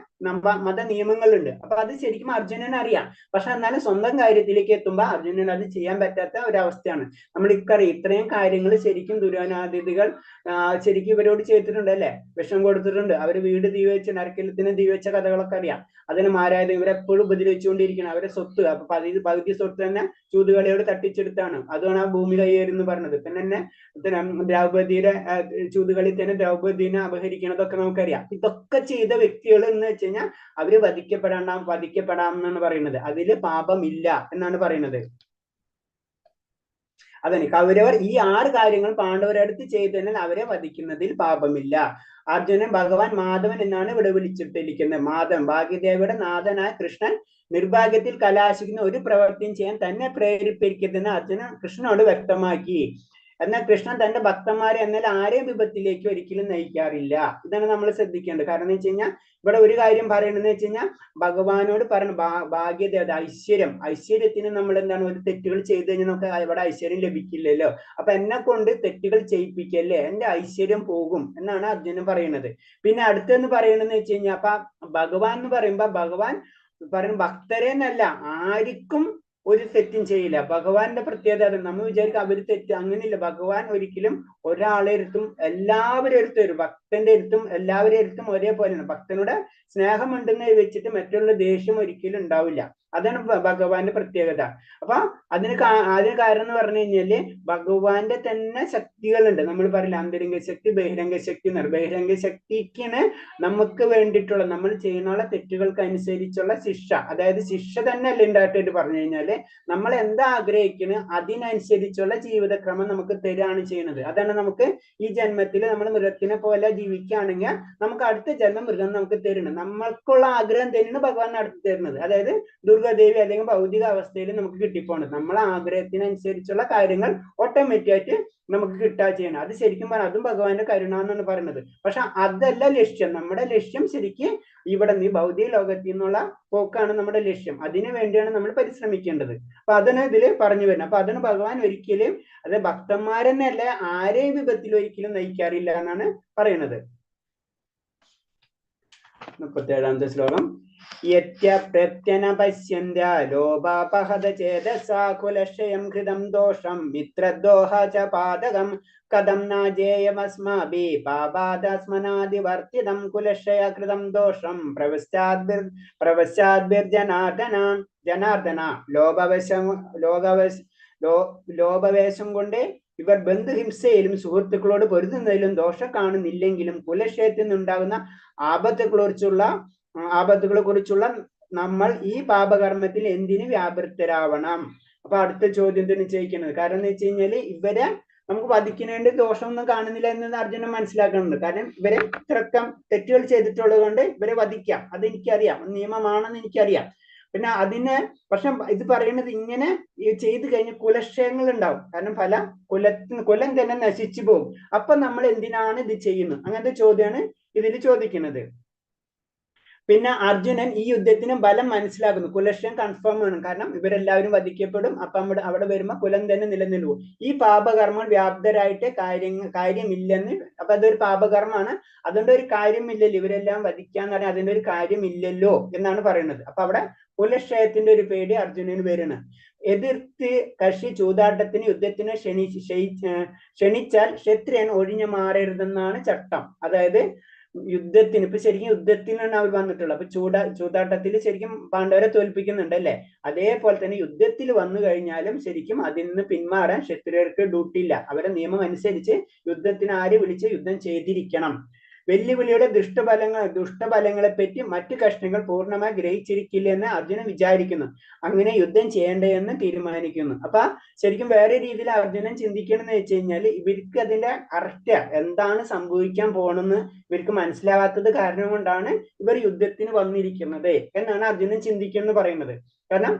മത നിയമങ്ങളുണ്ട്. അപ്പൊ അത് ശരിക്കും അർജുനൻ അറിയാം. പക്ഷെ എന്നാലും സ്വന്തം കാര്യത്തിലേക്ക് എത്തുമ്പോൾ അർജുനൻ അത് ചെയ്യാൻ പറ്റാത്ത ഒരവസ്ഥയാണ്. നമ്മൾ ഇത്രയും കാര്യങ്ങൾ ശരിക്കും ദുര്യോധനാദികൾ ശരിക്കും ഇവരോട് ചെയ്തിട്ടുണ്ട് അല്ലെ? വിഷം കൊടുത്തിട്ടുണ്ട്. അവര് വീട് തീ വെച്ച് നരക്കലത്തിന് തീ വെച്ച കഥകളൊക്കെ അറിയാം. അതിന് മാരായത് ഇവരെപ്പോഴും ഉപദ്രവിച്ചുകൊണ്ടിരിക്കണം. അവരെ സ്വത്ത് അപ്പൊ പകുതി സ്വത്ത് തന്നെ ചൂതുകളിയോട് തട്ടിച്ചെടുത്താണ്. അതാണ് ആ ഭൂമി കയ്യേറുന്ന് പറഞ്ഞത്. പിന്നെ ദ്രൗപദിയുടെ ചൂതുകളി തന്നെ ദ്രൗപദീനെ അപഹരിക്കണതൊക്കെ നമുക്കറിയാം. ഇതൊക്കെ ചെയ്ത വ്യക്തികൾ എന്ന് വെച്ച് കഴിഞ്ഞാൽ അവര് വധിക്കപ്പെടാം എന്നാണ് പറയുന്നത്. അതില് പാപമില്ല എന്നാണ് പറയുന്നത്. അതാണ് കൗരവർ ഈ 6 കാര്യങ്ങൾ പാണ്ഡവരടുത്ത് ചെയ്തതിനാൽ അവരെ വധിക്കുന്നതിൽ പാപമില്ല. അർജുനൻ ഭഗവാൻ മാധവൻ എന്നാണ് ഇവിടെ വിളിച്ചിട്ടിരിക്കുന്നത്. മാധവൻ, ഭാഗ്യദേവിയുടെ നാഥനായ കൃഷ്ണൻ നിർഭാഗ്യത്തിൽ കലാശിക്കുന്ന ഒരു പ്രവൃത്തിയും ചെയ്യാൻ തന്നെ പ്രേരിപ്പിക്കരുതെന്ന് അർജുനൻ കൃഷ്ണനോട് വ്യക്തമാക്കി. എന്നാൽ കൃഷ്ണൻ തന്റെ ഭക്തന്മാരെ എന്നാൽ ആരെയും വിപത്തിലേക്ക് ഒരിക്കലും നയിക്കാറില്ല. ഇതാണ് നമ്മൾ ശ്രദ്ധിക്കേണ്ടത്. കാരണം എന്ന് വെച്ച് കഴിഞ്ഞാൽ ഇവിടെ ഒരു കാര്യം പറയണെന്ന് വെച്ച് കഴിഞ്ഞാൽ ഭഗവാനോട് പറയണം ഭാഗ്യദേവത, ഐശ്വര്യത്തിന് നമ്മൾ എന്താണ് ഒരു തെറ്റുകൾ ചെയ്തു കഴിഞ്ഞാൽ നമുക്ക് ഇവിടെ ഐശ്വര്യം ലഭിക്കില്ലല്ലോ. അപ്പൊ എന്നെ കൊണ്ട് തെറ്റുകൾ ചെയ്യിപ്പിക്കല്ലേ, എന്റെ ഐശ്വര്യം പോകും എന്നാണ് അർജുനൻ പറയുന്നത്. പിന്നെ അടുത്തെന്ന് പറയണെന്ന് വെച്ച് കഴിഞ്ഞാൽ അപ്പൊ ഭഗവാൻ എന്ന് പറയുമ്പോ ഭഗവാൻ പറയുന്ന ഭക്തരെ എന്നല്ല, ആർക്കും ഒരു തെറ്റും ചെയ്യില്ല. ഭഗവാന്റെ പ്രത്യേകത നമ്മൾ വിചാരിക്കും അവര് തെറ്റ്, അങ്ങനെയില്ല. ഭഗവാൻ ഒരിക്കലും ഒരാളെ അടുത്തും എല്ലാവരും അടുത്തും വരും. ഭക്തന്റെ അടുത്തും എല്ലാവരും അടുത്തും ഒരേപോലെയാണ്. ഭക്തനോട് സ്നേഹമുണ്ടെന്ന് വെച്ചിട്ട് മറ്റുള്ള ദേഷ്യം ഒരിക്കലും ഉണ്ടാവില്ല. അതാണ് ഭഗവാന്റെ പ്രത്യേകത. അപ്പൊ അതിന് കാരണം എന്ന് പറഞ്ഞു കഴിഞ്ഞാല് ഭഗവാന്റെ തന്നെ ശക്തികളുണ്ട്. നമ്മൾ പറയില്ല അന്തരംഗ ശക്തി, ബഹിരംഗ ശക്തി എന്ന്. ബഹിരംഗ ശക്തിക്കാണ് നമുക്ക് വേണ്ടിയിട്ടുള്ള നമ്മൾ ചെയ്യുന്ന തെറ്റുകൾക്ക് അനുസരിച്ചുള്ള ശിക്ഷ. അതായത് ശിക്ഷ തന്നെ അല്ല ഉണ്ടായിട്ട് പറഞ്ഞു കഴിഞ്ഞാല് നമ്മൾ എന്താ ആഗ്രഹിക്കുന്നത് അതിനനുസരിച്ചുള്ള ജീവിതക്രമം നമുക്ക് തരാണ് ചെയ്യുന്നത്. അതാണ് നമുക്ക് ഈ ജന്മത്തിൽ നമ്മൾ മൃഗത്തിനെ പോലെ ജീവിക്കുകയാണെങ്കിൽ നമുക്ക് അടുത്ത ജന്മം മൃഗം നമുക്ക് തരുന്നത്. നമ്മൾക്കുള്ള ആഗ്രഹം തന്നെയാണ് ഭഗവാൻ നടത്തി തരുന്നത്. അതായത് ദുർഗാദേവി അല്ലെങ്കിൽ ഭൗതിക അവസ്ഥയിൽ നമുക്ക് കിട്ടിപ്പോണത്. നമ്മളെ ആഗ്രഹത്തിനനുസരിച്ചുള്ള കാര്യങ്ങൾ ഓട്ടോമാറ്റിക്കായിട്ട് നമുക്ക് കിട്ടാ ചെയ്യണം. അത് ശരിക്കും പറഞ്ഞാൽ അതും ഭഗവാന്റെ കരുണ എന്നാണ് പറയുന്നത്. പക്ഷെ അതല്ല ലക്ഷ്യം. നമ്മുടെ ലക്ഷ്യം ശരിക്കും ഇവിടെ നിന്ന് ഭൗതിക ലോകത്തിൽ നിന്നുള്ള പോക്കാണ് നമ്മുടെ ലക്ഷ്യം. അതിനു വേണ്ടിയാണ് നമ്മൾ പരിശ്രമിക്കേണ്ടത്. അപ്പൊ അതാണ് ഇതില് പറഞ്ഞു വരുന്നത്. അപ്പൊ അതിന് ഭഗവാൻ ഒരിക്കലും അത് ഭക്തന്മാരെന്നല്ല ആരെയും വിപത്തിൽ ഒരിക്കലും നയിക്കാറില്ല എന്നാണ് പറയുന്നത്. 37-ാമത്തെ ശ്ലോകം. യത്യപ്രത്യന പശ്യന്ത ലോഭാപഹത ചേതസാ കുലക്ഷയം കൃതം ദോഷം മിത്രദ്രോഹ ച പാതകം കഥം നാജേയമസ്മാഭി പാപാദസ്മനാദിവർത്തിതം കുലക്ഷയ കൃതം ദോഷം പ്രവശ്യാദ്ഭിർജനാർദ്ദന ജനാർദ്ദന ലോഭവേശം കൊണ്ട് ഇവർ ബന്ധുഹിംസയിലും സുഹൃത്തുക്കളോട് പൊരുതുന്നതിലും ദോഷം കാണുന്നില്ലെങ്കിലും കുലക്ഷയത്തിൽ നിന്നുണ്ടാകുന്ന ആപത്തുകളെ കുറിച്ചുള്ള നമ്മൾ ഈ പാപകർമ്മത്തിൽ എന്തിന് വ്യാപൃതരാവണം. അപ്പൊ അടുത്ത ചോദ്യത്തിന് ചോദിക്കുന്നത് കാരണം എന്ന് വെച്ച് കഴിഞ്ഞാല് ഇവരെ നമുക്ക് വധിക്കുന്നതിന്റെ ദോഷമൊന്നും കാണുന്നില്ല എന്ന് അർജുനൻ മനസ്സിലാക്കുന്നുണ്ട്. കാരണം ഇവരെ ഇത്രക്കം തെറ്റുകൾ ചെയ്തിട്ടുള്ളത് കൊണ്ട് ഇവരെ വധിക്കാം, അത് എനിക്കറിയാം, നിയമമാണെന്ന് എനിക്കറിയാം. പിന്നെ അതിന് പക്ഷെ ഇത് പറയുന്നത് ഇങ്ങനെ ചെയ്തു കഴിഞ്ഞാൽ കുലക്ഷയങ്ങൾ ഉണ്ടാവും. കാരണം പല കുലം തന്നെ നശിച്ചു പോകും. അപ്പൊ നമ്മൾ എന്തിനാണ് ഇത് ചെയ്യുന്നത്? അങ്ങനത്തെ ചോദ്യമാണ് ഇതിൽ ചോദിക്കുന്നത്. പിന്നെ അർജുനൻ ഈ യുദ്ധത്തിന് ബലം മനസ്സിലാക്കുന്നു. കുലക്ഷയം കൺഫേം ആണ്, കാരണം ഇവരെല്ലാവരും വധിക്കപ്പെടും. അപ്പൊ അവിടെ വരുമ്പോ കുലം തന്നെ നിലനിൽക്കും. ഈ പാപകർമ്മങ്ങൾ വ്യാപ്തരായിട്ട് കാര്യമില്ലെന്ന്, അപ്പൊ അതൊരു പാപകർമ്മമാണ്, അതുകൊണ്ട് ഒരു കാര്യമില്ലല്ലോ, ഇവരെല്ലാം വധിക്കാന്ന് പറഞ്ഞാൽ അതിന്റെ ഒരു കാര്യമില്ലല്ലോ എന്നാണ് പറയുന്നത്. അപ്പൊ അവിടെ കുലക്ഷയത്തിന്റെ ഒരു പേടി അർജുനന് വരണം. എതിർത്ത് കക്ഷി ചൂതാട്ടത്തിന് യുദ്ധത്തിന് ക്ഷണിച്ചാൽ ക്ഷത്രിയൻ ഒഴിഞ്ഞു മാറരുതെന്നാണ് ചട്ടം. അതായത് യുദ്ധത്തിന് ഇപ്പൊ ശരിക്കും യുദ്ധത്തിനാണ് അവർ വന്നിട്ടുള്ളത്. അപ്പൊ ചൂതാട്ടത്തിൽ ശരിക്കും പാണ്ഡവരെ തോൽപ്പിക്കുന്നുണ്ട് അല്ലെ. അതേപോലെ തന്നെ യുദ്ധത്തിൽ വന്നു കഴിഞ്ഞാലും ശരിക്കും അതിൽ നിന്ന് പിന്മാറാൻ ക്ഷത്രിയർക്ക് ഡ്യൂട്ടി ഇല്ല. അവരുടെ നിയമം അനുസരിച്ച് യുദ്ധത്തിന് ആര് വിളിച്ച് യുദ്ധം ചെയ്തിരിക്കണം. വെല്ലുവിളിയുടെ ദുഷ്ടഫലങ്ങളെ പറ്റി മറ്റു കഷ്ണങ്ങൾ പൂർണ്ണമായി ഗ്രഹിച്ചിരിക്കില്ല എന്ന് അർജുനൻ വിചാരിക്കുന്നു. അങ്ങനെ യുദ്ധം ചെയ്യേണ്ടതെന്ന് തീരുമാനിക്കുന്നു. അപ്പൊ ശരിക്കും വേറെ രീതിയിൽ അർജുനൻ ചിന്തിക്കണമെന്ന് വെച്ച് കഴിഞ്ഞാൽ ഇവർക്ക് അതിന്റെ കറക്റ്റ് എന്താണ് സംഭവിക്കാൻ പോകണമെന്ന് ഇവർക്ക് മനസ്സിലാവാത്തത് കാരണം കൊണ്ടാണ് ഇവർ യുദ്ധത്തിന് വന്നിരിക്കുന്നത് എന്നാണ് അർജുനൻ ചിന്തിക്കുന്നത് പറയുന്നത്. കാരണം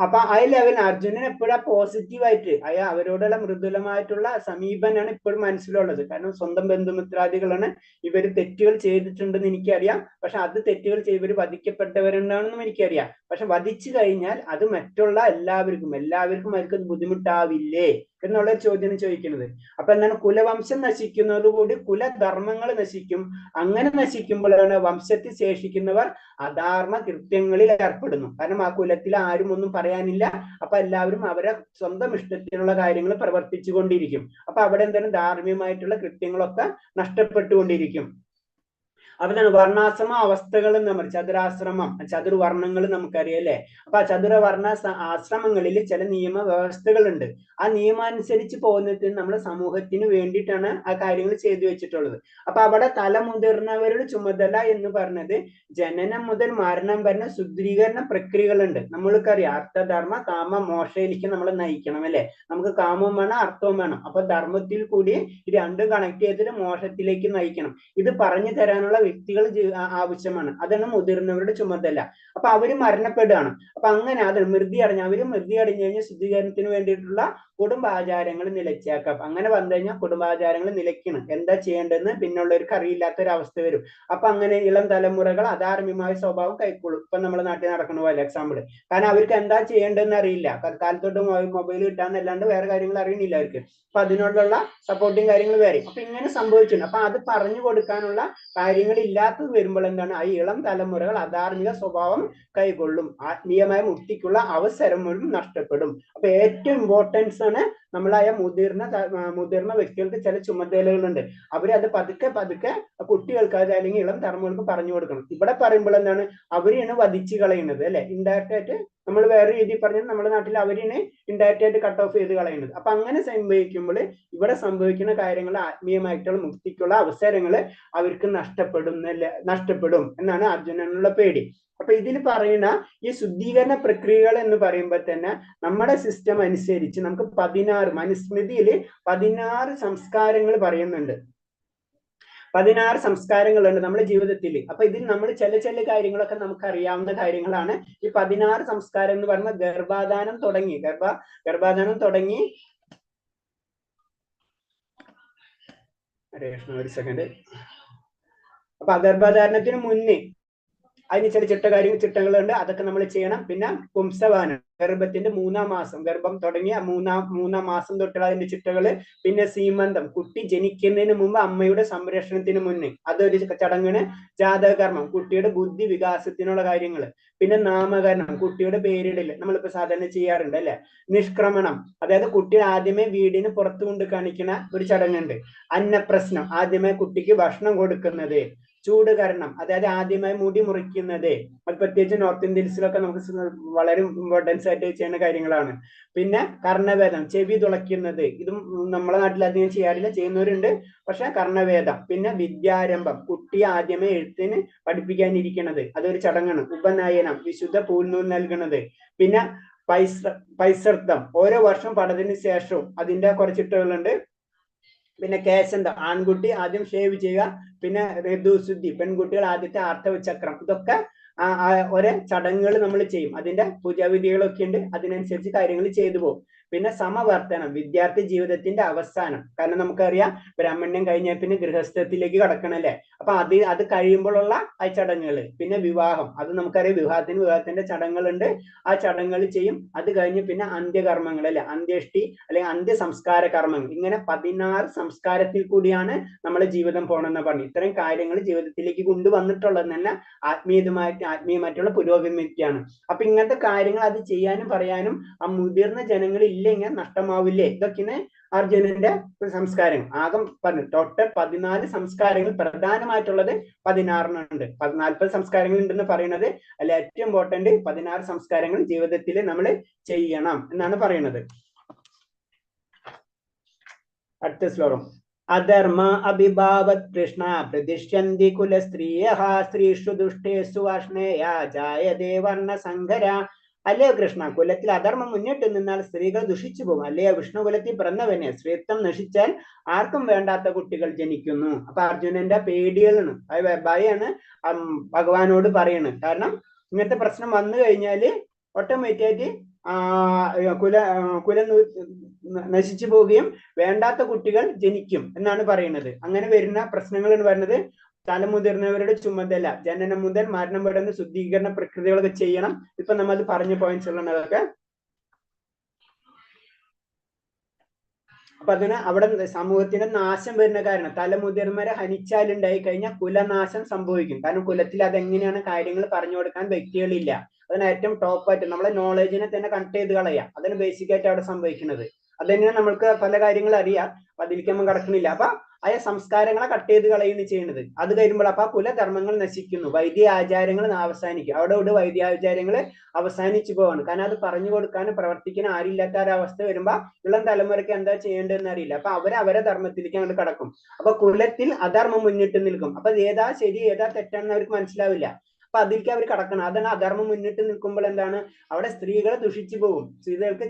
അപ്പൊ ആ ലെവൽ അർജുനൻ എപ്പോഴും പോസിറ്റീവായിട്ട് അവരോടുള്ള മൃദുലമായിട്ടുള്ള സമീപനാണ് ഇപ്പോഴും മനസ്സിലുള്ളത്. കാരണം സ്വന്തം ബന്ധുമിത്രാദികളാണ് ഇവർ തെറ്റുകൾ ചെയ്തിട്ടുണ്ടെന്ന് എനിക്കറിയാം. പക്ഷെ അത് തെറ്റുകൾ ഇവർ വധിക്കപ്പെട്ടവരുണ്ടാണെന്നും എനിക്കറിയാം. പക്ഷെ വധിച്ചു കഴിഞ്ഞാൽ അത് മറ്റുള്ള എല്ലാവർക്കും അവർക്ക് ബുദ്ധിമുട്ടാവില്ലേ എന്നുള്ള ചോദ്യം ചോദിക്കുന്നത്. അപ്പൊ എന്താണ് കുലവംശം നശിക്കുന്നതോടുകൂടി കുലധർമ്മങ്ങൾ നശിക്കും. അങ്ങനെ നശിക്കുമ്പോഴാണ് വംശത്തിൽ ശേഷിക്കുന്നവർ അധാർമ്മ കൃത്യങ്ങളിൽ ഏർപ്പെടുന്നു. കാരണം ആ കുലത്തിൽ ആരും ഒന്നും പറയാനില്ല. അപ്പൊ എല്ലാവരും അവരെ സ്വന്തം ഇഷ്ടത്തിനുള്ള കാര്യങ്ങൾ പ്രവർത്തിച്ചു കൊണ്ടിരിക്കും. അപ്പൊ അവിടെ എന്താണ് ധാർമ്മികമായിട്ടുള്ള കൃത്യങ്ങളൊക്കെ നഷ്ടപ്പെട്ടുകൊണ്ടിരിക്കും. അതാണ് വർണ്ണാശ്രമ അവസ്ഥകൾ എന്ന് പറയും. ചതുരാശ്രമം, ചതുർവർണ്ണങ്ങൾ നമുക്കറിയാം അല്ലെ. അപ്പൊ ആ ചതുർവർണ്ണ ആശ്രമങ്ങളിൽ ചില നിയമ വ്യവസ്ഥകളുണ്ട്. ആ നിയമാനുസരിച്ച് പോകുന്നതിന് നമ്മുടെ സമൂഹത്തിന് വേണ്ടിയിട്ടാണ് ആ കാര്യങ്ങൾ ചെയ്തു വെച്ചിട്ടുള്ളത്. അപ്പൊ അവിടെ തലമുതിർന്നവരുടെ ചുമതല എന്ന് പറഞ്ഞത് ജനനം മുതൽ മരണം വരുന്ന ശുദ്ധീകരണ പ്രക്രിയകളുണ്ട്. നമ്മൾക്കറിയാം അർത്ഥധർമ്മ കാമ മോക്ഷയിലേക്ക് നമ്മൾ നയിക്കണം അല്ലെ. നമുക്ക് കാമവും വേണം, അർത്ഥവും വേണം. അപ്പൊ ധർമ്മത്തിൽ കൂടി ഇത് രണ്ടും കണക്ട് ചെയ്തിട്ട് മോക്ഷത്തിലേക്ക് നയിക്കണം. ഇത് പറഞ്ഞു തരാനുള്ള വ്യക്തികൾ ആവശ്യമാണ്. അതാണ് മുതിർന്നവരുടെ ചുമതല. അപ്പൊ അവര് മരണപ്പെടുകയാണ്. അപ്പൊ അങ്ങനെ അത് മൃതി അടഞ്ഞു കഴിഞ്ഞാൽ ശുദ്ധീകരണത്തിന് വേണ്ടിയിട്ടുള്ള കുടുംബാചാരങ്ങൾ നിലച്ചാക്കാം. അങ്ങനെ വന്നു കഴിഞ്ഞാൽ കുടുംബാചാരങ്ങൾ നിലയ്ക്കണം. എന്താ ചെയ്യേണ്ടതെന്ന് പിന്നുള്ളവർക്ക് അറിയില്ലാത്തൊരവസ്ഥ വരും. അപ്പൊ അങ്ങനെ ഇളം തലമുറകൾ അധാർമ്മികമായ സ്വഭാവം കൈക്കൊള്ളും. ഇപ്പൊ നമ്മുടെ നാട്ടിൽ നടക്കണ പോലെ എക്സാമ്പിൾ. കാരണം അവർക്ക് എന്താ ചെയ്യേണ്ടതെന്ന് അറിയില്ല. കാലത്തോട്ട് മൊബൈൽ കിട്ടാന്നല്ലാണ്ട് വേറെ കാര്യങ്ങൾ അറിയണില്ല അവർക്ക്. അപ്പൊ അതിനോടുള്ള സപ്പോർട്ടിങ് കാര്യങ്ങൾ വരും. അപ്പൊ ഇങ്ങനെ സംഭവിച്ചിട്ടുണ്ട്. അപ്പൊ അത് പറഞ്ഞു കൊടുക്കാനുള്ള കാര്യങ്ങൾ ഇല്ലാത്തത് വരുമ്പോൾ എന്താണ് ഈ ഇളം തലമുറകൾ അധാർമിക സ്വഭാവം കൈകൊള്ളും. ആത്മീയമായ മുക്തിക്കുള്ള അവസരം നഷ്ടപ്പെടും. അപ്പൊ ഏറ്റവും ഇമ്പോർട്ടൻസ് ആണ് നമ്മളായ മുതിർന്ന വ്യക്തികൾക്ക് ചില ചുമതലകളുണ്ട്. അവരത് പതുക്കെ കുട്ടികൾക്ക് അല്ലെങ്കിൽ ഇളം തലമുറകൾക്ക് പറഞ്ഞു കൊടുക്കണം. ഇവിടെ പറയുമ്പോൾ എന്താണ് അവരെയാണ് വധിച്ചു കളയുന്നത് അല്ലെ. ഇൻഡയറക്റ്റ് ആയിട്ട് നമ്മൾ വേറെ രീതിയിൽ പറഞ്ഞാൽ നമ്മുടെ നാട്ടിൽ അവരെയാണ് ഇൻഡയറക്റ്റ് ആയിട്ട് കട്ട് ഓഫ് ചെയ്ത് കളയുന്നത്. അപ്പൊ അങ്ങനെ സംഭവിക്കുമ്പോൾ ഇവിടെ സംഭവിക്കുന്ന കാര്യങ്ങൾ ആത്മീയമായിട്ടുള്ള മുക്തിക്കുള്ള അവസരങ്ങൾ അവർക്ക് നഷ്ടപ്പെടും എന്നാണ് അർജുനനുള്ള പേടി. അപ്പൊ ഇതിൽ പറയുന്ന ഈ ശുദ്ധീകരണ പ്രക്രിയകൾ എന്ന് പറയുമ്പോൾ തന്നെ നമ്മുടെ സിസ്റ്റം അനുസരിച്ച് നമുക്ക് 16 മനുസ്മൃതിയിൽ 16 സംസ്കാരങ്ങൾ പറയുന്നുണ്ട്. 16 സംസ്കാരങ്ങളുണ്ട് നമ്മുടെ ജീവിതത്തിൽ. അപ്പൊ ഇതിൽ നമ്മൾ ചില കാര്യങ്ങളൊക്കെ നമുക്ക് അറിയാവുന്ന കാര്യങ്ങളാണ്. ഈ 16 സംസ്കാരം എന്ന് പറയുമ്പോൾ ഗർഭാധാനം തുടങ്ങി ഒരു സെക്കൻഡ്. അപ്പൊ ഗർഭധാരണത്തിന് മുന്നേ അതിന് ചില ചിട്ടകളുണ്ട്, അതൊക്കെ നമ്മൾ ചെയ്യണം. പിന്നെ പുംസവാനം, ഗർഭത്തിന്റെ 3-ാം മാസം, ഗർഭം തുടങ്ങിയ മൂന്നാം മാസം തൊട്ടുള്ള അതിന്റെ ചിട്ടകള്. പിന്നെ സീമന്തം, കുട്ടി ജനിക്കുന്നതിന് മുമ്പ് അമ്മയുടെ സംരക്ഷണത്തിന് മുന്നേ അതൊരു ചടങ്ങാണ്. ജാതകകർമ്മം, കുട്ടിയുടെ ബുദ്ധി വികാസത്തിനുള്ള കാര്യങ്ങൾ. പിന്നെ നാമകരണം, കുട്ടിയുടെ പേരിടല് നമ്മളിപ്പോ സാധാരണ ചെയ്യാറുണ്ട് അല്ലെ. നിഷ്ക്രമണം, അതായത് കുട്ടി ആദ്യമേ വീടിന് പുറത്തു കൊണ്ട് കാണിക്കുന്ന ഒരു ചടങ്ങുണ്ട്. അന്നപ്രശ്നം, ആദ്യമേ കുട്ടിക്ക് ഭക്ഷണം കൊടുക്കുന്നത്. ചൂടുകരണം, അതായത് ആദ്യമായി മുടി മുറിക്കുന്നത്. അത് പ്രത്യേകിച്ച് നോർത്ത് ഇന്ത്യൻസിലൊക്കെ നമുക്ക് വളരെ ഇമ്പോർട്ടൻസ് ആയിട്ട് ചെയ്യുന്ന കാര്യങ്ങളാണ്. പിന്നെ കർണവേദം, ചെവി തുളയ്ക്കുന്നത്. ഇതും നമ്മളെ നാട്ടിൽ അധികം ചെയ്യാറില്ല, ചെയ്യുന്നവരുണ്ട്, പക്ഷെ കർണവേദം. പിന്നെ വിദ്യാരംഭം, കുട്ടിയെ ആദ്യമേ എഴുത്തിന് പഠിപ്പിക്കാനിരിക്കുന്നത്, അതൊരു ചടങ്ങാണ്. ഉപനയനം, വിശുദ്ധ പൂൽനൂൽ നൽകുന്നത്. പിന്നെ പൈസർത്ഥം, ഓരോ വർഷം പഠനത്തിന് ശേഷവും അതിന്റെ കുറച്ചിട്ടുകളുണ്ട്. പിന്നെ കേശന്തം, ആൺകുട്ടി ആദ്യം ഷേവ് ചെയ്യുക. പിന്നെ ഋതുശുദ്ധി, പെൺകുട്ടികൾ ആദ്യത്തെ ആർത്തവചക്രം. ഇതൊക്കെ ഒരേ ചടങ്ങുകൾ നമ്മൾ ചെയ്യും. അതിന്റെ പൂജാവിധികളൊക്കെ ഉണ്ട്, അതിനനുസരിച്ച് കാര്യങ്ങൾ ചെയ്തു പോകും. പിന്നെ സമവർത്തനം, വിദ്യാർത്ഥി ജീവിതത്തിന്റെ അവസാനം. കാരണം നമുക്കറിയാം ബ്രാഹ്മണ്യം കഴിഞ്ഞാൽ പിന്നെ ഗൃഹസ്ഥത്തിലേക്ക് കടക്കണല്ലേ. അപ്പൊ അത് കഴിയുമ്പോഴുള്ള ആ ചടങ്ങുകൾ. പിന്നെ വിവാഹം, അത് നമുക്കറിയാം വിവാഹത്തിന്റെ ചടങ്ങുകളുണ്ട്, ആ ചടങ്ങുകൾ ചെയ്യും. അത് കഴിഞ്ഞ് പിന്നെ അന്ത്യകർമ്മങ്ങൾ അല്ലെ, അന്ത്യഷ്ടി അല്ലെങ്കിൽ അന്ത്യ സംസ്കാര കർമ്മങ്ങൾ. ഇങ്ങനെ 16 സംസ്കാരത്തിൽ കൂടിയാണ് നമ്മളെ ജീവിതം പോകണമെന്ന് പറഞ്ഞു. ഇത്തരം കാര്യങ്ങൾ ജീവിതത്തിലേക്ക് കൊണ്ടുവന്നിട്ടുള്ളത് തന്നെ ആത്മീയമായിട്ടുള്ള പുരോഗതിക്കാണ്. അപ്പൊ ഇങ്ങനത്തെ കാര്യങ്ങൾ അത് ചെയ്യാനും പറയാനും ആ മുതിർന്ന ജനങ്ങൾ ഇല്ലെങ്കിൽ നഷ്ടമാവില്ലേ. ഇതൊക്കെയാണ് അർജുനന്റെ സംസ്കാരം. ആകം പറഞ്ഞു ടോട്ടൽ 14 സംസ്കാരങ്ങൾ, പ്രധാനമായിട്ടുള്ളത് 16 ഉണ്ട്. 40 സംസ്കാരങ്ങൾ ഉണ്ടെന്ന് പറയുന്നത് അല്ല, ഏറ്റവും ഇമ്പോർട്ടന്റ് 16 സംസ്കാരങ്ങൾ ജീവിതത്തിൽ നമ്മൾ ചെയ്യണം എന്നാണ് പറയുന്നത്. അടുത്ത ശ്ലോകം. അധർമ്മ അഭിഭാവത് കൃഷ്ണ പ്രതിഷ്യന്തി കുലസ്ത്രീയഃ സ്ത്രീഷു ദുഷ്ടേഷു അശ്നേയ ജായതേ വർണ്ണസങ്കര. അല്ലയോ കൃഷ്ണ, കുലത്തിൽ അധർമ്മം മുന്നിട്ട് നിന്നാൽ സ്ത്രീകൾ ദുഷിച്ചു പോകും. അല്ലയോ വിഷ്ണുകുലത്തിൽ പിറന്നവനെ, സ്ത്രീത്വം നശിച്ചാൽ ആർക്കും വേണ്ടാത്ത കുട്ടികൾ ജനിക്കുന്നു. അപ്പൊ അർജുനന്റെ പേടികളാണ്, ഭയാണ് ഭഗവാനോട് പറയുന്നത്. കാരണം ഇങ്ങനത്തെ പ്രശ്നം വന്നു കഴിഞ്ഞാല് ഓട്ടോമാറ്റിക്കായിട്ട് കുലം നശിച്ചു പോവുകയും വേണ്ടാത്ത കുട്ടികൾ ജനിക്കും എന്നാണ് പറയുന്നത്. അങ്ങനെ വരുന്ന പ്രശ്നങ്ങൾ എന്ന് പറയുന്നത് തലമുതിർന്നവരുടെ ചുമതല, ജനനം മുതൽ മരണം വരെ ശുദ്ധീകരണ പ്രക്രിയകളൊക്കെ ചെയ്യണം. ഇപ്പൊ നമ്മൾ പറഞ്ഞ പോയിന്റ്സ് ഉള്ളതൊക്കെ. അപ്പൊ അതിന് അവിടെ സമൂഹത്തിന്റെ നാശം വരുന്ന കാരണം, തലമുതിർന്നവരെ ഹനിച്ചാലുണ്ടായി കഴിഞ്ഞാൽ കുലനാശം സംഭവിക്കും. കാരണം കുലത്തിൽ അതെങ്ങനെയാണ് കാര്യങ്ങൾ പറഞ്ഞു കൊടുക്കാൻ വ്യക്തികളില്ല. അതിന് ഏറ്റവും ടോപ്പായിട്ട് നമ്മളെ നോളജിനെ തന്നെ കട്ട് ചെയ്ത് കളയാം. അതിന് ബേസിക് ആയിട്ട് അവിടെ സംഭവിക്കുന്നത് അത് തന്നെയാണ്. നമ്മൾക്ക് പല കാര്യങ്ങൾ അറിയാം, അതിലേക്ക് നമ്മൾ കടക്കുന്നില്ല. അപ്പൊ ആ സംസ്കാരങ്ങളെ കട്ട് ചെയ്ത് കളയുകയാണ് ചെയ്യുന്നത്. അത് കഴിയുമ്പോൾ അപ്പൊ കുലധർമ്മങ്ങൾ നശിക്കുന്നു, വൈദ്യ ആചാരങ്ങൾ അവസാനിക്കും. അവിടെ വൈദ്യാചാരങ്ങൾ അവസാനിച്ചു പോവാണ്. കാരണം അത് പറഞ്ഞു കൊടുക്കാനും പ്രവർത്തിക്കാനും ആരില്ലാത്ത ഒരവസ്ഥ വരുമ്പോ ഇളം തലമുറയ്ക്ക് എന്താ ചെയ്യേണ്ടതെന്ന് അറിയില്ല. അപ്പൊ അവരെ ധർമ്മത്തിലേക്ക് അങ്ങോട്ട് കടക്കും. അപ്പൊ കുലത്തിൽ അധർമ്മം മുന്നിട്ട് നിൽക്കും. അപ്പൊ ഏതാ ശരി ഏതാ തെറ്റാണെന്ന് അവർക്ക് മനസ്സിലാവില്ല. അപ്പൊ അതിലേക്ക് അവർ കടക്കണം. അതാണ് അധർമ്മം മുന്നിട്ട് നിൽക്കുമ്പോൾ എന്താണ്, അവിടെ സ്ത്രീകളെ ദുഷിച്ചു പോകും. സ്ത്രീകൾക്ക്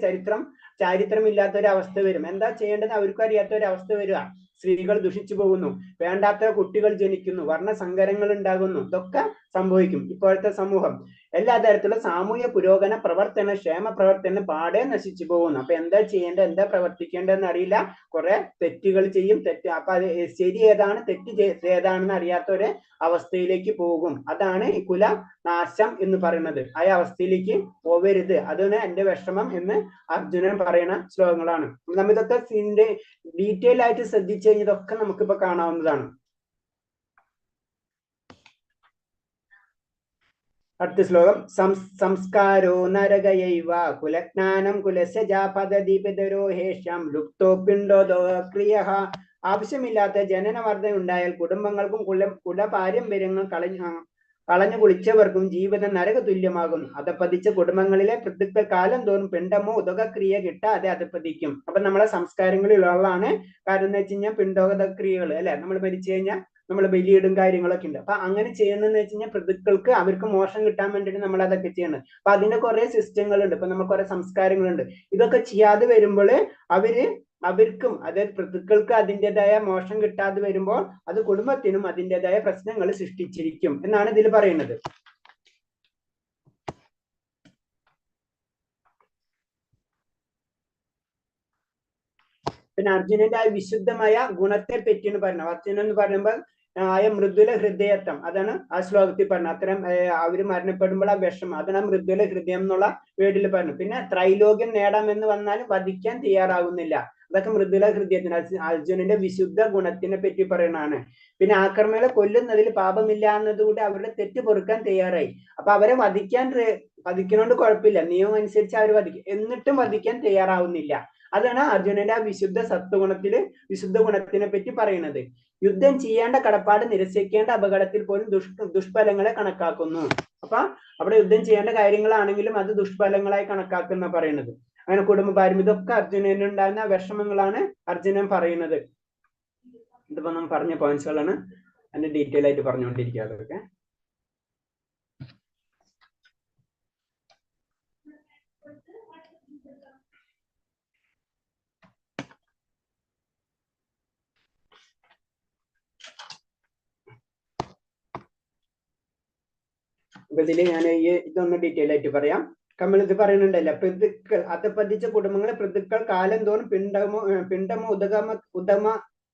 ചാരിത്രമില്ലാത്ത ഒരു അവസ്ഥ വരും. എന്താ ചെയ്യേണ്ടത് അവർക്കും അറിയാത്ത ഒരു അവസ്ഥ വരിക. സ്ത്രീകൾ ദുഷിച്ചു പോകുന്നു, വേണ്ടാത്ത കുട്ടികൾ ജനിക്കുന്നു, വർണ്ണസങ്കരങ്ങൾ ഉണ്ടാകുന്നു. ഇതൊക്കെ സംഭവിക്കും. ഇപ്പോഴത്തെ സമൂഹം എല്ലാ തരത്തിലുള്ള സാമൂഹ്യ പുരോഗമന പ്രവർത്തന ക്ഷേമ പ്രവർത്തനം പാടെ നശിച്ചു പോകുന്നു. അപ്പൊ എന്താ ചെയ്യേണ്ടത്, എന്താ പ്രവർത്തിക്കേണ്ടതെന്ന് അറിയില്ല. കുറെ തെറ്റുകൾ ചെയ്യും. അപ്പൊ അത് ശരി ഏതാണ് തെറ്റ് ഏതാണെന്ന് അറിയാത്ത ഒരു അവസ്ഥയിലേക്ക് പോകും. അതാണ് ഈ കുല നാശം എന്ന് പറയുന്നത്. ആ അവസ്ഥയിലേക്ക് പോവരുത്, അതാണ് എന്റെ വിഷമം എന്ന് അർജുനൻ പറയുന്ന ശ്ലോകങ്ങളാണ്. നമ്മൾ ഇതൊക്കെ ഡീറ്റെയിൽ ആയിട്ട് ശ്രദ്ധിച്ചു കഴിഞ്ഞാൽ ഇതൊക്കെ നമുക്കിപ്പോ കാണാവുന്നതാണ്. അടുത്ത ശ്ലോകം. സംസ്കാരോ നരകയൈവ കുലജ്ഞാനം കുലസ്യ പദതി പിതരോ ഹേഷ്യം ലുപ്തോ പിണ്ഡോദോ ക്രിയഃ. ആവശ്യമില്ലാത്ത ജനനവർദ്ധന ഉണ്ടായാൽ കുടുംബങ്ങൾക്കും കുലപാരമ്പര്യങ്ങൾ കളഞ്ഞു കുളിച്ചവർക്കും ജീവിതം നരക തുല്യമാകും. അതപ്പതിച്ച കുടുംബങ്ങളിലെ പിതൃക്കൾ കാലം തോറും പിണ്ഡമോ ഉദകക്രിയ കിട്ടാതെ അതപ്പതിക്കും. അപ്പൊ നമ്മളെ സംസ്കാരങ്ങളിലുള്ളതാണ്. കാരണം എന്ന് വെച്ച് കഴിഞ്ഞാൽ പിണ്ഡോദക ക്രിയകൾ അല്ലെ, നമ്മൾ മരിച്ചു കഴിഞ്ഞാൽ നമ്മൾ ബലിയിടും കാര്യങ്ങളൊക്കെ ഉണ്ട്. അപ്പൊ അങ്ങനെ ചെയ്യണമെന്ന് വെച്ച് കഴിഞ്ഞാൽ പിതൃക്കൾക്ക് അവർക്ക് മോശം കിട്ടാൻ വേണ്ടിയിട്ട് നമ്മൾ അതൊക്കെ ചെയ്യണം. അപ്പൊ അതിന്റെ കുറെ സിസ്റ്റങ്ങളുണ്ട്. ഇപ്പൊ നമുക്ക് കുറെ സംസ്കാരങ്ങളുണ്ട്. ഇതൊക്കെ ചെയ്യാതെ വരുമ്പോൾ അവർക്കും അതായത് പിതൃക്കൾക്ക് അതിൻ്റെതായ മോശം കിട്ടാതെ വരുമ്പോൾ അത് കുടുംബത്തിനും അതിൻ്റെതായ പ്രശ്നങ്ങൾ സൃഷ്ടിച്ചിരിക്കും എന്നാണ് ഇതിൽ പറയുന്നത്. പിന്നെ അർജുനന്റെ ആ വിശുദ്ധമായ ഗുണത്തെ പറ്റിയാണ് പറയുന്നത്. അർജുനൻ എന്ന് പറയുമ്പോൾ ആയ മൃദുല ഹൃദയത്വം, അതാണ് ആ ശ്ലോകത്തിൽ പറഞ്ഞത്. അത്തരം അവര് മരണപ്പെടുമ്പോൾ ആ വിഷമം, അതാണ് ആ മൃദുല ഹൃദയം എന്നുള്ള വേർഡിൽ പറഞ്ഞു. പിന്നെ ത്രൈലോക്യം നേടാമെന്ന് വന്നാലും വധിക്കാൻ തയ്യാറാകുന്നില്ല, അതൊക്കെ മൃദുല ഹൃദയത്തിന് അർജുനന്റെ വിശുദ്ധ ഗുണത്തിനെ പറ്റി പറയുന്നതാണ്. പിന്നെ ആക്രമണങ്ങളെ കൊല്ലുന്നതിൽ പാപമില്ല എന്നതുകൂടി അവരുടെ തെറ്റ് പൊറുക്കാൻ തയ്യാറായി. അപ്പൊ അവരെ വധിക്കുന്നോണ്ട് കുഴപ്പമില്ല, നിയമം അനുസരിച്ച് അവർ വധിക്കും, എന്നിട്ടും വധിക്കാൻ തയ്യാറാവുന്നില്ല. അതാണ് അർജുനന്റെ ആ വിശുദ്ധ ഗുണത്തിനെ പറ്റി പറയുന്നത്. യുദ്ധം ചെയ്യേണ്ട കടപ്പാട് നിരസിക്കേണ്ട അപകടത്തിൽ പോലും ദുഷ്ഫലങ്ങളെ കണക്കാക്കുന്നു. അപ്പൊ അവിടെ യുദ്ധം ചെയ്യേണ്ട കാര്യങ്ങളാണെങ്കിലും അത് ദുഷ്ഫലങ്ങളായി കണക്കാക്കുന്ന പറയുന്നത്. അങ്ങനെ കുടുംബ പാരമ്പര്യം, ഇതൊക്കെ അർജുനനുണ്ടാകുന്ന വിഷമങ്ങളാണ് അർജുനൻ പറയുന്നത്. ഇതിപ്പോ നമ്മൾ പറഞ്ഞ പോയിന്റ്സുകളാണ്, അതിന്റെ ഡീറ്റെയിൽ ആയിട്ട് പറഞ്ഞുകൊണ്ടിരിക്കുക. അതൊക്കെ അപ്പൊ ഇതില് ഞാൻ ഇതൊന്ന് ഡീറ്റെയിൽ ആയിട്ട് പറയാം. കമ്മലിത് പറയുന്നുണ്ടല്ലോ, പൃഥുക്കൾ അധപ്പതിച്ച കുടുംബങ്ങളെ പൃഥുക്കൾ കാലം തോറും പിണ്ടമോ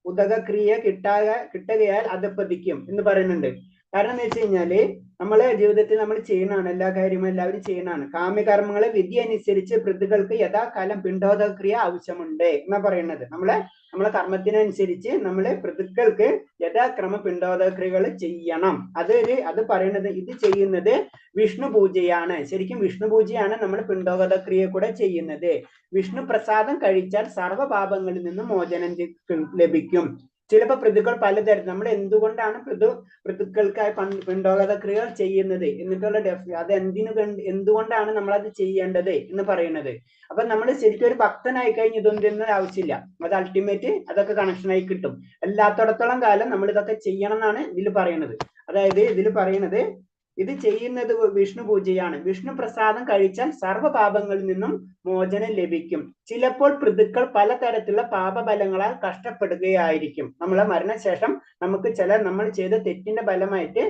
ഉദകക്രിയ കിട്ടുകയാൽ അധപ്പതിക്കും എന്ന് പറയുന്നുണ്ട്. കാരണം എന്ന് വെച്ച് കഴിഞ്ഞാല് നമ്മളെ ജീവിതത്തിൽ നമ്മൾ ചെയ്യുന്നതാണ്, എല്ലാ കാര്യവും എല്ലാവരും ചെയ്യുന്നതാണ്. കാമ്യകർമ്മങ്ങളെ വിധി അനുസരിച്ച് പൃഥുക്കൾക്ക് യഥാകാലം പിണ്ടോദക്രിയ ആവശ്യമുണ്ട് എന്നാ പറയുന്നത്. നമ്മളെ കർമ്മത്തിനനുസരിച്ച് നമ്മളെ പൃഥുക്കൾക്ക് യഥാക്രമ പിണ്ടോദക്രിയകൾ ചെയ്യണം. അത് പറയുന്നത്, ഇത് ചെയ്യുന്നത് വിഷ്ണു പൂജയാണ്. ശരിക്കും വിഷ്ണു പൂജയാണ് നമ്മൾ പിണ്ടോദക്രിയ കൂടെ ചെയ്യുന്നത്. വിഷ്ണു പ്രസാദം കഴിച്ചാൽ സർവ്വപാപങ്ങളിൽ നിന്നും മോചനം ലഭിക്കും. ചിലപ്പോൾ പൃഥുക്കൾ പലതരം, നമ്മൾ എന്തുകൊണ്ടാണ് പൃഥുക്കൾക്കായി പിണ്ടോദക്രിയകൾ ചെയ്യുന്നത് എന്നിട്ടുള്ള അത് എന്തുകൊണ്ടാണ് നമ്മൾ അത് ചെയ്യേണ്ടത് എന്ന് പറയുന്നത്. അപ്പൊ നമ്മൾ ശരിക്കും ഒരു ഭക്തനായി കഴിഞ്ഞ് ഇതൊന്നും ആവശ്യമില്ല, അത് അൾട്ടിമേറ്റ് അതൊക്കെ കണക്ഷൻ ആയി കിട്ടും. അല്ലാത്തടത്തോളം കാലം നമ്മൾ ഇതൊക്കെ ചെയ്യണം എന്നാണ് ഇതിൽ പറയുന്നത്. അതായത് ഇതിൽ പറയുന്നത്, ഇത് ചെയ്യുന്നത് വിഷ്ണു പൂജയാണ്. വിഷ്ണു പ്രസാദം കഴിച്ചാൽ സർവ്വപാപങ്ങളിൽ നിന്നും മോചനം ലഭിക്കും. ചിലപ്പോൾ പൃഥുക്കൾ പലതരത്തിലുള്ള പാപഫലങ്ങളാൽ കഷ്ടപ്പെടുകയായിരിക്കും. നമ്മളെ മരണശേഷം നമ്മൾ ചെയ്ത തെറ്റിന്റെ ഫലമായിട്ട്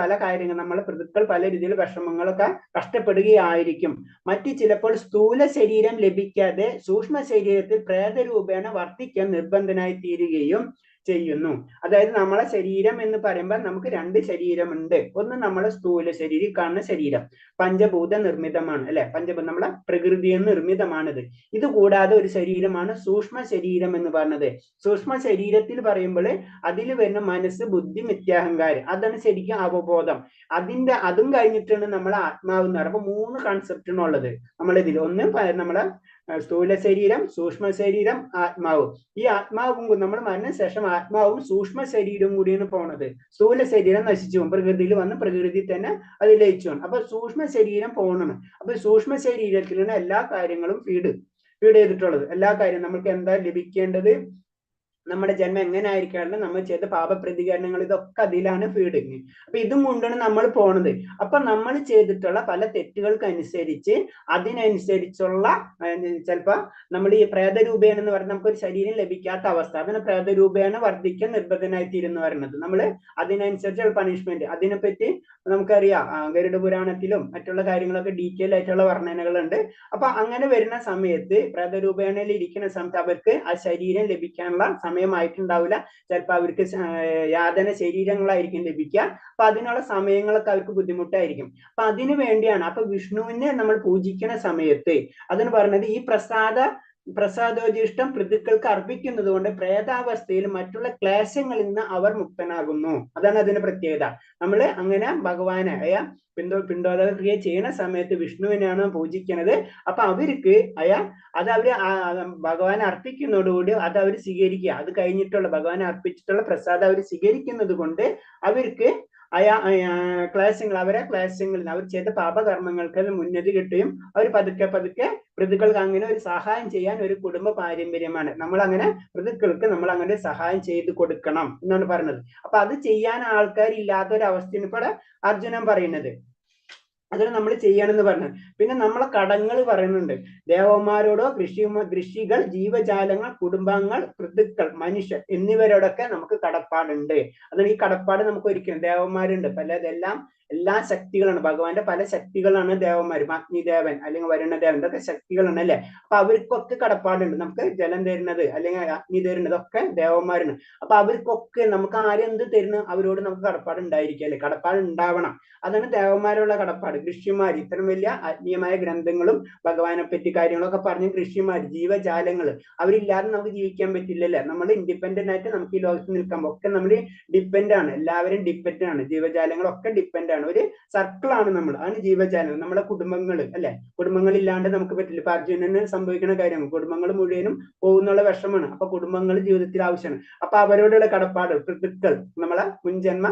പല കാര്യങ്ങൾ നമ്മളെ പൃഥുക്കൾ പല രീതിയിൽ വിഷമങ്ങളൊക്കെ കഷ്ടപ്പെടുകയായിരിക്കും. മറ്റു ചിലപ്പോൾ സ്ഥൂല ശരീരം ലഭിക്കാതെ സൂക്ഷ്മ ശരീരത്തിൽ പ്രേതരൂപേണ വർത്തിക്കാൻ നിർബന്ധനായി തീരുകയും ചെയ്യുന്നു. അതായത് നമ്മളെ ശരീരം എന്ന് പറയുമ്പോൾ നമുക്ക് രണ്ട് ശരീരമുണ്ട്. ഒന്ന് നമ്മളെ സ്ഥൂല ശരീരം, കാണുന്ന ശരീരം പഞ്ചഭൂത നിർമ്മിതമാണ്, അല്ലെ? നമ്മളെ പ്രകൃതിയിൽ നിർമ്മിതമാണിത്. ഇത് കൂടാതെ ഒരു ശരീരമാണ് സൂക്ഷ്മ ശരീരം എന്ന് പറഞ്ഞത്. സൂക്ഷ്മ ശരീരത്തിൽ പറയുമ്പോൾ അതിൽ വരുന്ന മനസ്സ്, ബുദ്ധി, മിഥ്യാഹങ്കാരം, അതാണ് ശരിക്കും അവബോധം. അതും കഴിഞ്ഞിട്ടാണ് നമ്മളെ ആത്മാവ് എന്ന് പറയുമ്പോൾ 3 കൺസെപ്റ്റാണ് ഉള്ളത് നമ്മളിതിൽ. ഒന്ന് നമ്മളെ സ്ഥൂല ശരീരം, സൂക്ഷ്മ ശരീരം, ആത്മാവ്. ഈ ആത്മാവും നമ്മൾ മരണശേഷം ആത്മാവും സൂക്ഷ്മ ശരീരവും കൂടിയാണ് പോണത്. സ്ഥൂല ശരീരം നശിച്ചു പോകും, പ്രകൃതിയിൽ വന്ന് പ്രകൃതി തന്നെ അത് ലയിച്ചു പോകും. അപ്പൊ സൂക്ഷ്മ ശരീരം പോകണം. അപ്പൊ സൂക്ഷ്മ ശരീരത്തിലാണ് എല്ലാ കാര്യങ്ങളും ഫീഡ് ചെയ്തിട്ടുള്ളത്. എല്ലാ കാര്യവും നമുക്ക് എന്താ ലഭിക്കേണ്ടത്, നമ്മുടെ ജന്മം എങ്ങനെ ആയിരിക്കണം, നമ്മൾ ചെയ്ത പാപപ്രതികരണങ്ങൾ, ഇതൊക്കെ അതിലാണ് ഫീഡിങ്. അപ്പൊ ഇതും കൊണ്ടാണ് നമ്മൾ പോണത്. അപ്പൊ നമ്മൾ ചെയ്തിട്ടുള്ള പല തെറ്റുകൾക്കനുസരിച്ച് അതിനനുസരിച്ചുള്ള ചിലപ്പോ നമ്മൾ ഈ പ്രേതരൂപേണ എന്ന് പറഞ്ഞാൽ നമുക്കൊരു ശരീരം ലഭിക്കാത്ത അവസ്ഥ, അതിന് പ്രേതരൂപേണ വർദ്ധിക്കാൻ നിർബന്ധനായിത്തീരുന്നു പറയുന്നത്. നമ്മൾ അതിനനുസരിച്ചുള്ള പണിഷ്മെന്റ്, അതിനെപ്പറ്റി നമുക്കറിയാം, ഗരുഡ പുരാണത്തിലും മറ്റുള്ള കാര്യങ്ങളൊക്കെ ഡീറ്റെയിൽ ആയിട്ടുള്ള വർണ്ണനകളുണ്ട്. അപ്പൊ അങ്ങനെ വരുന്ന സമയത്ത് പ്രേതരൂപേണയിൽ ഇരിക്കുന്ന സമയത്ത് അവർക്ക് ആ ശരീരം ലഭിക്കാനുള്ള സമയമായിട്ടുണ്ടാവില്ല. ചിലപ്പോൾ അവർക്ക് യാതന ശരീരങ്ങളായിരിക്കും ലഭിക്കുക. അപ്പൊ അതിനുള്ള സമയങ്ങളൊക്കെ അവർക്ക് ബുദ്ധിമുട്ടായിരിക്കും. അപ്പൊ അതിനു വേണ്ടിയാണ് അപ്പൊ വിഷ്ണുവിനെ നമ്മൾ പൂജിക്കുന്ന സമയത്ത് അതിന് പറഞ്ഞത്, ഈ പ്രസാദോജിഷ്ടം പൃഥുക്കൾക്ക് അർപ്പിക്കുന്നത് കൊണ്ട് പ്രേതാവസ്ഥയിൽ മറ്റുള്ള ക്ലേശങ്ങളിൽ നിന്ന് അവർ മുക്തനാകുന്നു. അതാണ് അതിന്റെ പ്രത്യേകത. നമ്മൾ അങ്ങനെ ഭഗവാനെ പിണ്ടോദക്രിയ ചെയ്യുന്ന സമയത്ത് വിഷ്ണുവിനെയാണ് പൂജിക്കുന്നത്. അപ്പൊ അവർക്ക് അത് അവര് ഭഗവാനെ അർപ്പിക്കുന്നതോടുകൂടി അത് അവർ സ്വീകരിക്കുക. അത് കഴിഞ്ഞിട്ടുള്ള ഭഗവാനെ അർപ്പിച്ചിട്ടുള്ള പ്രസാദം അവർ സ്വീകരിക്കുന്നത് കൊണ്ട് അവർക്ക് അവരെ ക്ലേശങ്ങളിൽ അവർ ചെയ്ത പാപകർമ്മങ്ങൾക്ക് ഉന്നതി കിട്ടുകയും അവർ പതുക്കെ പൃഥുക്കൾക്ക് അങ്ങനെ ഒരു സഹായം ചെയ്യാൻ ഒരു കുടുംബ പാരമ്പര്യമാണ്. നമ്മൾ അങ്ങനെ പൃഥുക്കൾക്ക് നമ്മൾ അങ്ങനെ സഹായം ചെയ്തു കൊടുക്കണം എന്നാണ് പറയുന്നത്. അപ്പൊ അത് ചെയ്യാൻ ആൾക്കാരില്ലാത്ത ഒരു അവസ്ഥയാണ് ഇപ്പോൾ അർജുനൻ പറയുന്നത്. അതിന് നമ്മൾ ചെയ്യണമെന്ന് പറഞ്ഞത്. പിന്നെ നമ്മളെ കടങ്ങൾ പറയുന്നുണ്ട്. ദേവന്മാരോടോ ഋഷികൾ, ജീവജാലങ്ങൾ, കുടുംബാംഗങ്ങൾ, പൃഥുക്കൾ, മനുഷ്യർ എന്നിവരോടൊക്കെ നമുക്ക് കടപ്പാടുണ്ട്. അതാണ് ഈ കടപ്പാട് നമുക്ക് ഒരിക്കലും ദേവന്മാരുണ്ട് പലതെല്ലാം എല്ലാ ശക്തികളാണ്. ഭഗവാന്റെ പല ശക്തികളാണ് ദേവന്മാരും, അഗ്നിദേവൻ അല്ലെങ്കിൽ വരുണദേവൻ, ഇതൊക്കെ ശക്തികളാണ് അല്ലെ. അപ്പൊ അവർക്കൊക്കെ കടപ്പാടുണ്ട്. നമുക്ക് ജലം തരുന്നത് അല്ലെങ്കിൽ അഗ്നി തരുന്നത് ഒക്കെ ദേവന്മാരാണ്. അപ്പൊ അവർക്കൊക്കെ നമുക്ക് ആരെന്ത് തരുന്നു അവരോട് നമുക്ക് കടപ്പാട് ഉണ്ടായിരിക്കും അല്ലെ, കടപ്പാട് ഉണ്ടാവണം. അതാണ് ദേവന്മാരുള്ള കടപ്പാട്. ഋഷിമാർ ഇത്തരം വലിയ ആത്മീയമായ ഗ്രന്ഥങ്ങളും ഭഗവാനെ പറ്റി കാര്യങ്ങളൊക്കെ പറഞ്ഞ് ഋഷിമാർ, ജീവജാലങ്ങൾ, അവരില്ലാതെ നമുക്ക് ജീവിക്കാൻ പറ്റില്ലല്ലേ. നമ്മൾ ഇൻഡിപെൻഡന്റ് ആയിട്ട് നമുക്ക് ഈ ലോകത്ത് നിൽക്കാൻ, ഒക്കെ നമ്മൾ ഡിപ്പെൻഡ് ആണ്, എല്ലാവരും ഡിപ്പെൻഡ് ആണ്, ജീവജാലങ്ങളൊക്കെ ഡിപ്പെൻഡ് ആണ്. ഒരു സർക്കിളാണ് നമ്മൾ, അതാണ് ജീവജാലങ്ങൾ. നമ്മളെ കുടുംബങ്ങൾ അല്ലെ, കുടുംബങ്ങളില്ലാണ്ട് നമുക്ക് പറ്റില്ല. ഇപ്പൊ അർജുനന് സംഭവിക്കുന്ന കാര്യമാണ്, കുടുംബങ്ങൾ മുഴുവനും പോകുന്നുള്ള വിഷമാണ്. അപ്പൊ കുടുംബങ്ങൾ ജീവിതത്തിൽ ആവശ്യമാണ്. അപ്പൊ അവരോടുള്ള കടപ്പാട്, പിതൃക്കൾ, നമ്മളെ മുൻജന്മ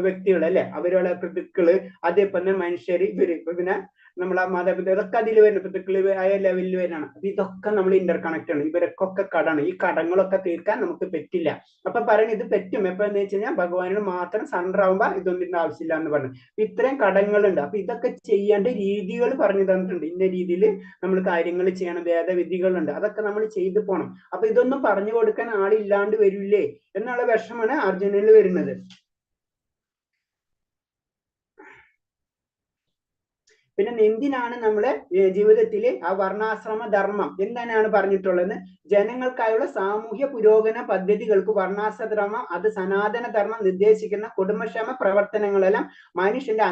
വ്യക്തികൾ അല്ലെ, അവരോട് പിതൃക്കള്, അതേപോലെ തന്നെ മനുഷ്യര്, ഇവര്, പിന്നെ നമ്മളെ മാതാപിതാക്കൾ, ഇതൊക്കെ അതിൽ വരുന്ന പിതൃക്കള് ആയ ലെവലിൽ വരുന്നതാണ്. അപ്പൊ ഇതൊക്കെ നമ്മൾ ഇന്റർ കണക്ട് ആണ്. ഇവരൊക്കെ കടമാണ്. ഈ കടങ്ങളൊക്കെ തീർക്കാൻ നമുക്ക് പറ്റില്ല. അപ്പൊ പറയുന്നത് ഇത് പറ്റും എപ്പോ എന്ന് വെച്ച് കഴിഞ്ഞാൽ ഭഗവാനോട് മാത്രം സറണ്ടർ ആവുമ്പോ ഇതൊന്നും ആവശ്യമില്ല എന്ന് പറഞ്ഞു. ഇത്രയും കടങ്ങളുണ്ട്. അപ്പൊ ഇതൊക്കെ ചെയ്യേണ്ട രീതികൾ പറഞ്ഞു തന്നിട്ടുണ്ട്. ഇന്ന രീതിയിൽ നമ്മൾ കാര്യങ്ങൾ ചെയ്യണം, ഭേദവിധികളുണ്ട്, അതൊക്കെ നമ്മൾ ചെയ്തു പോകണം. അപ്പൊ ഇതൊന്നും പറഞ്ഞു കൊടുക്കാൻ ആളില്ലാണ്ട് വരില്ലേ എന്നുള്ള വിഷമാണ് അർജുനനിൽ വരുന്നത്. പിന്നെ എന്തിനാണ് നമ്മള് ജീവിതത്തിൽ ആ വർണ്ണാശ്രമ ധർമ്മം എന്താണ് പറഞ്ഞിട്ടുള്ളത്? ജനങ്ങൾക്കായുള്ള സാമൂഹ്യ പുരോഗമന പദ്ധതികൾക്ക് വർണ്ണാശ്രമ, അത് സനാതന ധർമ്മം നിർദ്ദേശിക്കുന്ന കുടുംബക്ഷേമ പ്രവർത്തനങ്ങളെല്ലാം മനുഷ്യന്റെ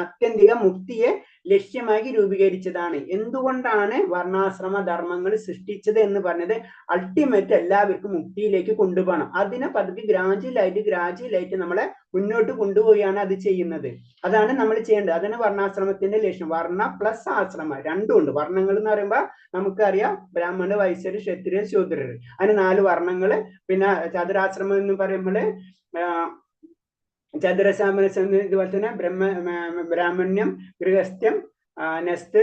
ആത്യന്തിക മുക്തിയെ ലക്ഷ്യമാക്കി രൂപീകരിച്ചതാണ്. എന്തുകൊണ്ടാണ് വർണ്ണാശ്രമ ധർമ്മങ്ങൾ സൃഷ്ടിച്ചത് എന്ന് പറഞ്ഞത്? അൾട്ടിമേറ്റ് എല്ലാവർക്കും മുക്തിയിലേക്ക് കൊണ്ടുപോകണം. അതിനെ പതുക്കെ ഗ്രാജുവലായിട്ട് നമ്മളെ മുന്നോട്ട് കൊണ്ടുപോവുകയാണ് അത് ചെയ്യുന്നത്. അതാണ് നമ്മൾ ചെയ്യേണ്ടത്. അതാണ് വർണ്ണാശ്രമത്തിന്റെ ലക്ഷ്യം. വർണ്ണ പ്ലസ് ആശ്രമ രണ്ടും ഉണ്ട്. വർണ്ണങ്ങൾ എന്ന് പറയുമ്പോൾ നമുക്കറിയാം ബ്രാഹ്മണ, വൈശ്യര്, ക്ഷത്രിയർ, ശൂദ്രർ, അതിന് 4 വർണ്ണങ്ങള്. പിന്നെ ചതുരാശ്രമം എന്ന് പറയുമ്പോൾ ചതുരശാമന, ഇതുപോലെ തന്നെ ബ്രാഹ്മണ്യം, ഗൃഹസ്ഥ്യം, നസ്ത്,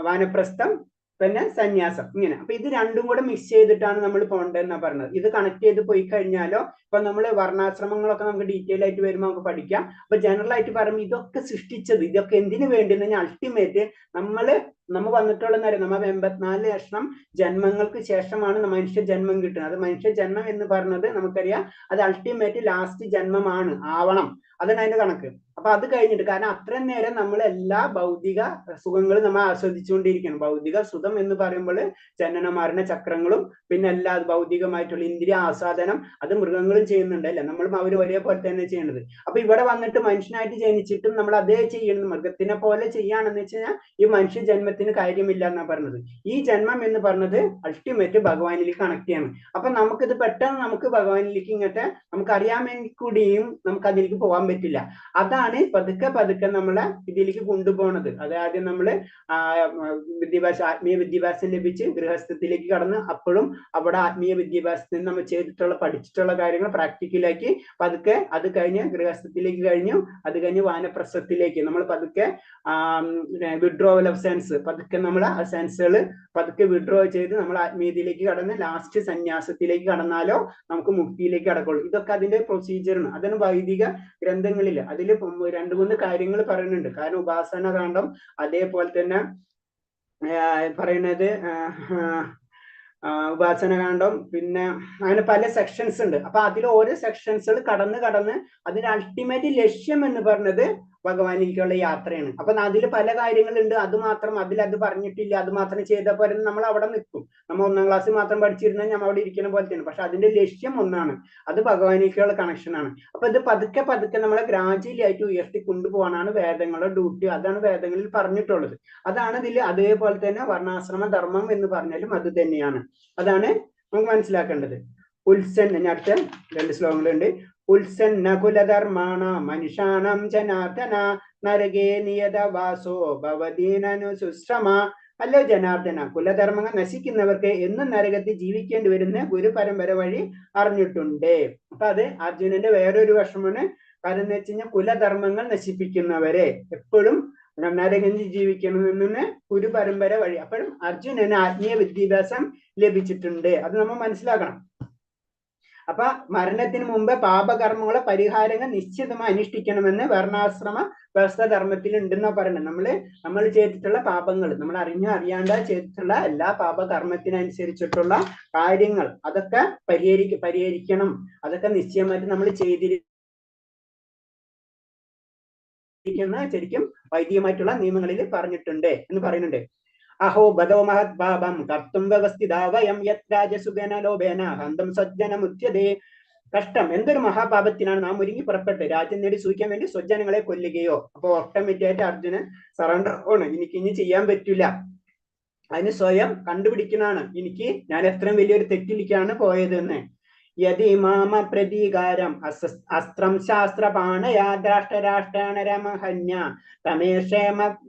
വാനപ്രസ്ഥം, പിന്നെ സന്യാസം, ഇങ്ങനെ. അപ്പൊ ഇത് രണ്ടും കൂടെ മിക്സ് ചെയ്തിട്ടാണ് നമ്മൾ പോകേണ്ടതെന്നാണ് പറഞ്ഞത്. ഇത് കണക്ട് ചെയ്ത് പോയി കഴിഞ്ഞാലോ ഇപ്പൊ നമ്മൾ വർണ്ണാശ്രമങ്ങളൊക്കെ നമുക്ക് ഡീറ്റെയിൽ ആയിട്ട് വരുമ്പോൾ നമുക്ക് പഠിക്കാം. അപ്പൊ ജനറൽ ആയിട്ട് പറയുമ്പോൾ ഇതൊക്കെ സൃഷ്ടിച്ചത്, ഇതൊക്കെ എന്തിനു വേണ്ടി എന്ന് കഴിഞ്ഞാൽ അൾട്ടിമേറ്റ് നമ്മൾ വന്നിട്ടുള്ള നമ്മൾ 84 ലക്ഷം ജന്മങ്ങൾക്ക് ശേഷമാണ് മനുഷ്യ ജന്മം കിട്ടുന്നത്. അത് മനുഷ്യ ജന്മം എന്ന് പറഞ്ഞത് നമുക്കറിയാം, അത് അൾട്ടിമേറ്റ് ലാസ്റ്റ് ജന്മമാണ്, ആവണം. അതാണ് അതിന്റെ കണക്ക്. അപ്പൊ അത് കഴിഞ്ഞിട്ട്, കാരണം അത്രയും നേരം നമ്മൾ എല്ലാ ഭൗതിക സുഖങ്ങളും നമ്മൾ ആസ്വദിച്ചുകൊണ്ടിരിക്കണം. ഭൗതിക സുഖം എന്ന് പറയുമ്പോൾ ജനന മരണ ചക്രങ്ങളും പിന്നെ എല്ലാ ഭൗതികമായിട്ടുള്ള ഇന്ദ്രിയ ആസ്വാദനം അത് മൃഗങ്ങളും ചെയ്യുന്നുണ്ട് അല്ലെ, നമ്മളും അവരും ഒരേപോലെ തന്നെ ചെയ്യുന്നത്. അപ്പൊ ഇവിടെ വന്നിട്ട് മനുഷ്യനായിട്ട് ജനിച്ചിട്ടും നമ്മൾ അതേ ചെയ്യുന്നത്, മൃഗത്തിനെ പോലെ ചെയ്യാണെന്ന് വെച്ച് കഴിഞ്ഞാൽ ഈ മനുഷ്യ ജന്മത്തിന് കാര്യമില്ല എന്നാണ് പറഞ്ഞത്. ഈ ജന്മം എന്ന് പറഞ്ഞത് അൾട്ടിമേറ്റ് ഭഗവാനിലേക്ക് കണക്ട് ചെയ്യണം. അപ്പൊ നമുക്കിത് പെട്ടെന്ന് നമുക്ക് ഭഗവാനിലേക്ക് ഇങ്ങോട്ട് നമുക്ക് അറിയാമെങ്കിൽ കൂടിയും നമുക്ക് അതിലേക്ക് പോകാൻ പറ്റില്ല. അതാണ് പതുക്കെ നമ്മളെ ഇതിലേക്ക് കൊണ്ടുപോകുന്നത്. അതായത് നമ്മള് ആത്മീയ വിദ്യാഭ്യാസം ലഭിച്ച് ഗൃഹസ്ഥത്തിലേക്ക് കടന്ന് അപ്പോഴും അവിടെ ആത്മീയ വിദ്യാഭ്യാസത്തിൽ നമ്മൾ പഠിച്ചിട്ടുള്ള കാര്യങ്ങൾ പ്രാക്ടിക്കലാക്കി പതുക്കെ അത് കഴിഞ്ഞ് ഗൃഹസ്ഥത്തിലേക്ക് കഴിഞ്ഞു, അത് കഴിഞ്ഞ് വാനപ്രസ്ഥത്തിലേക്ക് നമ്മൾ പതുക്കെ വിഡ്രോവൽ ഓഫ് സെൻസ്, പതുക്കെ നമ്മൾ ആ സെൻസുകൾ പതുക്കെ വിഡ്രോ ചെയ്ത് നമ്മൾ ആത്മീയതയിലേക്ക് കടന്ന് ലാസ്റ്റ് സന്യാസത്തിലേക്ക് കടന്നാലോ നമുക്ക് മുക്തിയിലേക്ക് കടക്കുള്ളൂ. ഇതൊക്കെ അതിന്റെ പ്രൊസീജിയറാണ്. അതാണ് വൈദിക ഗ്രന്ഥങ്ങളിൽ അതിൽ 2-3 കാര്യങ്ങൾ പറയുന്നുണ്ട്. കാരണം ഉപാസന കാണ്ഡം, അതേപോലെ തന്നെ പറയുന്നത് ഉപാസന കാണ്ഡം, പിന്നെ അങ്ങനെ പല സെക്ഷൻസ് ഉണ്ട്. അപ്പൊ അതിൽ ഓരോ സെക്ഷൻസുകൾ കടന്ന് അതിന്റെ അൾട്ടിമേറ്റ് ലക്ഷ്യം എന്ന് പറഞ്ഞത് ഭഗവാനിലേക്കുള്ള യാത്രയാണ്. അപ്പൊ അതിൽ പല കാര്യങ്ങളുണ്ട്. അത് പറഞ്ഞിട്ടില്ല, അത് മാത്രം ചെയ്താൽ പോലെ നമ്മൾ അവിടെ നിൽക്കും. നമ്മൾ 1ാം ക്ലാസ്സിൽ മാത്രം പഠിച്ചിരുന്നാൽ നമ്മൾ അവിടെ ഇരിക്കുന്ന പോലെ തന്നെ. പക്ഷെ അതിന്റെ ലക്ഷ്യം ഒന്നാണ്, അത് ഭഗവാനിലേക്കുള്ള കണക്ഷനാണ്. അപ്പൊ ഇത് പതുക്കെ നമ്മളെ ഗ്രാജുവലി ആയിട്ട് ഉയർത്തി കൊണ്ടുപോകാനാണ് വേദങ്ങളുടെ ഡ്യൂട്ടി. അതാണ് വേദങ്ങളിൽ പറഞ്ഞിട്ടുള്ളത്. അതാണ് ഇതിൽ. അതേപോലെ തന്നെ വർണ്ണാശ്രമ ധർമ്മം എന്ന് പറഞ്ഞാലും അത് തന്നെയാണ്. അതാണ് നമുക്ക് മനസ്സിലാക്കേണ്ടത്. ഞാൻ അടുത്ത 2 ശ്ലോകങ്ങളുണ്ട്. ഉത്സന്ന കുലധർമാണ മനുഷ്യാണം ജനാർദ്ദന നരകേ നിയത വാസോ ഭവദീനനു സുശ്രമ. അല്ലോ ജനാർദ്ദന, കുലധർമ്മങ്ങൾ നശിക്കുന്നവർക്ക് എന്നും നരകത്തിൽ ജീവിക്കേണ്ടി വരുന്ന ഗുരുപരമ്പര വഴി അറിഞ്ഞിട്ടുണ്ട്. അപ്പൊ അത് അർജുനന്റെ വേറൊരു വശമാണ്. കാരണം എന്ന് വെച്ച് കഴിഞ്ഞാൽ കുലധർമ്മങ്ങൾ നശിപ്പിക്കുന്നവരെ എപ്പോഴും നരകത്തിൽ ജീവിക്കണമെന്ന് ഗുരുപരമ്പര വഴി. അപ്പോഴും അർജുനന് ആത്മീയ വിദ്യാഭ്യാസം ലഭിച്ചിട്ടുണ്ട്. അത് നമ്മൾ മനസ്സിലാക്കണം. അപ്പൊ മരണത്തിന് മുമ്പ് പാപകർമ്മങ്ങളെ പരിഹാരങ്ങൾ നിശ്ചിതമായി അനുഷ്ഠിക്കണമെന്ന് വർണ്ണാശ്രമ വ്യവസ്ഥധർമ്മത്തിൽ ഉണ്ടെന്നാ പറയുന്നത്. നമ്മൾ ചെയ്തിട്ടുള്ള പാപങ്ങൾ, നമ്മൾ അറിയാണ്ട് ചെയ്തിട്ടുള്ള എല്ലാ പാപകർമ്മത്തിനനുസരിച്ചിട്ടുള്ള കാര്യങ്ങൾ അതൊക്കെ പരിഹരിക്കണം. അതൊക്കെ നിശ്ചയമായിട്ട് നമ്മൾ ചെയ്തിരിക്കും. ഉപയോഗിക്കുന്ന ശരിക്കും വൈദികമായിട്ടുള്ള നിയമങ്ങളിൽ പറഞ്ഞിട്ടുണ്ട് എന്ന് പറയുന്നുണ്ട്. അഹോ ബദോ മഹത് പാപം കർത്തും വ്യവസ്ഥിത വയം യത് രാജസുഖേന ലോഭേന ഹന്തം സജ്ജനമുച്യതേ. കഷ്ടം, എന്തൊരു മഹാപാപത്തിനാണ് നാം ഒരുങ്ങി പുറപ്പെട്ട് രാജ്യം നേടി സൂക്ഷിക്കാൻ വേണ്ടി സ്വജനങ്ങളെ കൊല്ലുകയോ. അപ്പൊ ഓട്ടോമാറ്റിക് ആയിട്ട് അർജുനൻ സറണ്ടർ ആണ്, എനിക്ക് ഇനി ചെയ്യാൻ പറ്റില്ല. അതിന് സ്വയം കണ്ടുപിടിക്കുന്നതാണ്, ഞാൻ എത്രയും വലിയൊരു തെറ്റിലേക്കാണ് പോയതെന്ന്. യതി മാമ പ്രതീകാരം അസ്ത്രം ശാസ്ത്രപാണയാ രാഷ്ട്രാണരമഹന്യ തമേ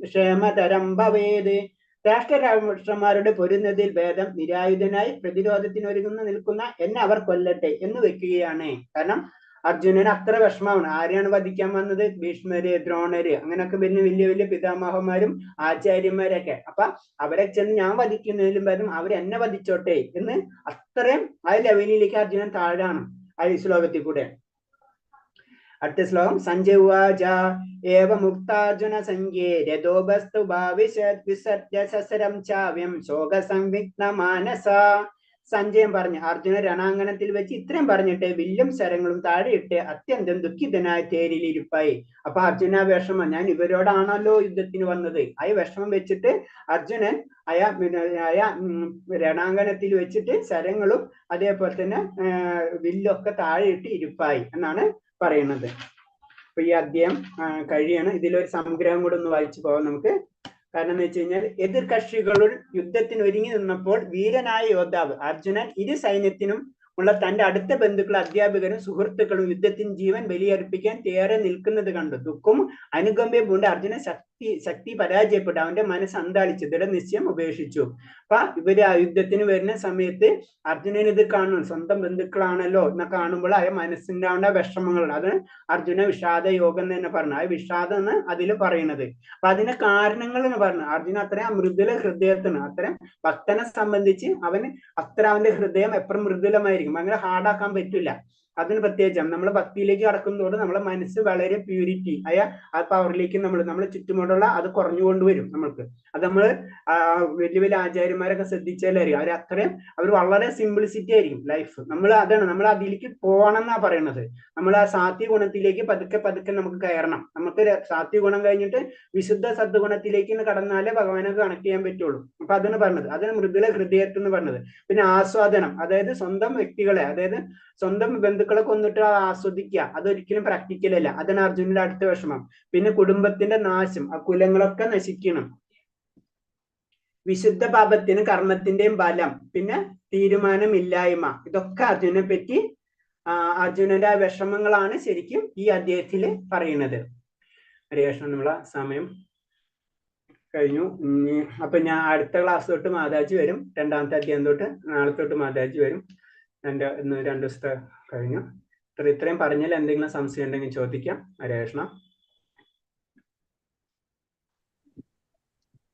ക്ഷേമതരം ഭവേത്. രാഷ്ട്രമാരുടെ പൊരുന്നതിൽ ഭേദം നിരായുധനായി പ്രതിരോധത്തിനൊരുങ്ങുന്ന നിൽക്കുന്ന എന്നെ അവർ കൊല്ലട്ടെ എന്ന് വെക്കുകയാണ്. കാരണം അർജുനന് അത്ര വിഷമമാണ്. ആരെയാണ് വധിക്കാൻ വന്നത്? ഭീഷ്മര്, ദ്രോണര്, അങ്ങനെയൊക്കെ വലിയ വലിയ വലിയ പിതാമഹന്മാരും ആചാര്യന്മാരൊക്കെ. അപ്പൊ അവരെ ചെന്ന് ഞാൻ വധിക്കുന്നതിലും ഭേദം അവരെന്നെ വധിച്ചോട്ടെ എന്ന് അത്രയും ആ ലെവലിലേക്ക് അർജുനൻ താഴാണ് ആ ശ്ലോകത്തിൽ കൂടെ. അടുത്ത ശ്ലോകം സഞ്ജയ് ഉവാച ഏവ മുക്താർജുന സംഖ്യേ രഥോപസ്തു ഭാവിശത് വിസർജ്യ സസരം ചാവ്യം ശോക സംവിഘ്ന മാനസ. സഞ്ജയൻ പറഞ്ഞു, അർജുന രണാങ്കണത്തിൽ വെച്ച് ഇത്രയും പറഞ്ഞിട്ട് വില്ലും ശരങ്ങളും താഴെയിട്ട് അത്യന്തം ദുഃഖിതനായ തേരിലിരിപ്പായി. അപ്പൊ അർജുന വിഷമം, ഞാൻ ഇവരോടാണല്ലോ യുദ്ധത്തിന് വന്നത്. ആ വിഷമം വെച്ചിട്ട് അർജുനൻ രണാങ്കണത്തിൽ വെച്ചിട്ട് ശരങ്ങളും അതേപോലെ തന്നെ വില്ലൊക്കെ താഴെയിട്ട് ഇരിപ്പായി എന്നാണ് പറയുന്നത്. അപ്പൊ ഈ അധ്യായം കഴിയാണ്. ഇതിലൊരു സംഗ്രഹം കൂടെ ഒന്ന് വായിച്ചു പോകാം നമുക്ക്. കാരണം എന്ന് വെച്ച് കഴിഞ്ഞാൽ എതിർ കക്ഷികളുടെ യുദ്ധത്തിന് ഒരുങ്ങി നിന്നപ്പോൾ വീരനായ യോദ്ധാവ് അർജുനൻ ഇരു സൈന്യത്തിനും ഉള്ള തന്റെ അടുത്ത ബന്ധുക്കളും അധ്യാപകരും സുഹൃത്തുക്കളും യുദ്ധത്തിന് ജീവൻ ബലിയർപ്പിക്കാൻ തയ്യാറെ നിൽക്കുന്നത് കണ്ടു. ദുഃഖവും അനുകമ്പയും കൊണ്ട് അർജുനൻ ശക്തി പരാജയപ്പെട്ടു. അവന്റെ മനസ്സ് അന്താളിച്ചു, ദൃഢനിശ്ചയം ഉപേക്ഷിച്ചു. അപ്പൊ ഇവര് ആ യുദ്ധത്തിന് വരുന്ന സമയത്ത് അർജുനൻ ഇത് കാണുന്നു, സ്വന്തം ബന്ധുക്കളാണല്ലോ എന്ന് കാണുമ്പോൾ ആ മനസ്സിൻ്റെ വിഷമങ്ങൾ, അത് അർജുന വിഷാദ യോഗം എന്ന് തന്നെ പറഞ്ഞു. ആ വിഷാദം എന്ന് അതിൽ പറയുന്നത്. അപ്പൊ അതിന്റെ കാരണങ്ങൾ എന്ന് പറഞ്ഞു, അർജുന അത്രയും മൃദുല ഹൃദയത്തിന്, അത്രയും ഭക്തനെ സംബന്ധിച്ച് അവന്റെ ഹൃദയം എപ്പോഴും മൃദുലമായിരിക്കും, അങ്ങനെ ഹാർഡാക്കാൻ പറ്റില്ല. അതിന് പ്രത്യേകിച്ച് നമ്മൾ ഭക്തിയിലേക്ക് കടക്കുന്നതോട് നമ്മളെ മനസ്സ് വളരെ പ്യൂരിറ്റി ആയ ആ പവറിലേക്ക് നമ്മൾ ചുറ്റുമുള്ള അത് കുറഞ്ഞുകൊണ്ടുവരും നമ്മൾക്ക്. അത് നമ്മൾ വലിയ വലിയ ആചാര്യന്മാരൊക്കെ ശ്രദ്ധിച്ചാലായിരിക്കും അവർ വളരെ സിംപ്ലിസിറ്റി ആയിരിക്കും ലൈഫ്. നമ്മൾ അതിലേക്ക് പോകണം എന്നാ പറയണത്. നമ്മൾ ആ സാത്വിക ഗുണത്തിലേക്ക് പതുക്കെ നമുക്ക് കയറണം. നമുക്ക് സാത്വിക ഗുണം കഴിഞ്ഞിട്ട് വിശുദ്ധ സദ്ഗുണത്തിലേക്ക് കടന്നാലേ ഭഗവാനൊക്കെ കണക്ട് ചെയ്യാൻ പറ്റുള്ളൂ. അപ്പൊ അതാണ് പറഞ്ഞത്, അതിന് മൃദുല ഹൃദയത്തെന്ന് പറഞ്ഞത്. പിന്നെ ആസ്വാദനം, അതായത് സ്വന്തം വ്യക്തികളെ, അതായത് സ്വന്തം ബന്ധുക്കളെ കൊന്നിട്ട് ആസ്വദിക്കുക, അതൊരിക്കലും പ്രാക്ടിക്കൽ അല്ല. അതാണ് അർജുനന്റെ അടുത്ത വിഷമം. പിന്നെ കുടുംബത്തിന്റെ നാശം, ആ കുലങ്ങളൊക്കെ നശിക്കണം. വിശുദ്ധ പാപത്തിന് കർമ്മത്തിന്റെയും ബലം, പിന്നെ തീരുമാനമില്ലായ്മ, ഇതൊക്കെ അർജുനെ പറ്റി അർജുനന്റെ ആ വിഷമങ്ങളാണ് ശരിക്കും ഈ അധ്യായത്തില് പറയുന്നത്. ഹരേ കൃഷ്ണ. നമ്മളെ സമയം കഴിഞ്ഞു. അപ്പൊ ഞാൻ അടുത്ത ക്ലാസ് തൊട്ട് മാതാജി വരും. രണ്ടാമത്തെ അധ്യായം തൊട്ട് നാളെ തൊട്ട് മാതാജി വരും. ഇന്ന് 2 ദിവസത്തെ കഴിഞ്ഞു. ഇത്രയും പറഞ്ഞാൽ എന്തെങ്കിലും സംശയം ഉണ്ടെങ്കിൽ ചോദിക്കാം. ഹരേ കൃഷ്ണ.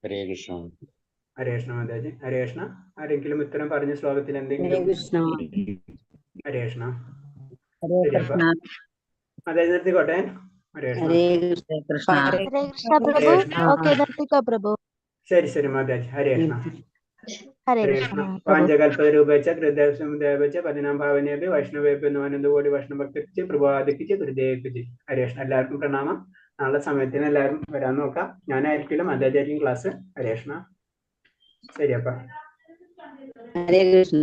ഹരേ കൃഷ്ണ. ഹരേ കൃഷ്ണ മാതാജി. ഹരേ കൃഷ്ണ. ആരെങ്കിലും ഉത്തരം പറഞ്ഞ ശ്ലോകത്തിൽ എന്തെങ്കിലും? ഹരേ കൃഷ്ണ. മാതാജി നിർത്തിക്കോട്ടെ. ഹരേ കൃഷ്ണ. ശരി മാതാജി. ഹരേ കൃഷ്ണ. ഹരേ കൃഷ്ണ. പാഞ്ചകൽപരൂപച്ച കൃതേവച്ച പതിനാം ഭാവനേപി വൈഷ്ണവേപി കോടി വൈഷ്ണവഭക്തി പ്രഭാതിപ്പിച്ച് ഹൃദയിപ്പിച്ച്. ഹരേ കൃഷ്ണ. എല്ലാവർക്കും പ്രണാമം. നാളെ സമയത്തിന് എല്ലാവരും വരാൻ നോക്കാം. ഞാനായിരിക്കില്ല, മാതാജിയായിരിക്കും ക്ലാസ്. ഹരേ കൃഷ്ണ. ശരി അപ്പ. ഹരേ കൃഷ്ണ.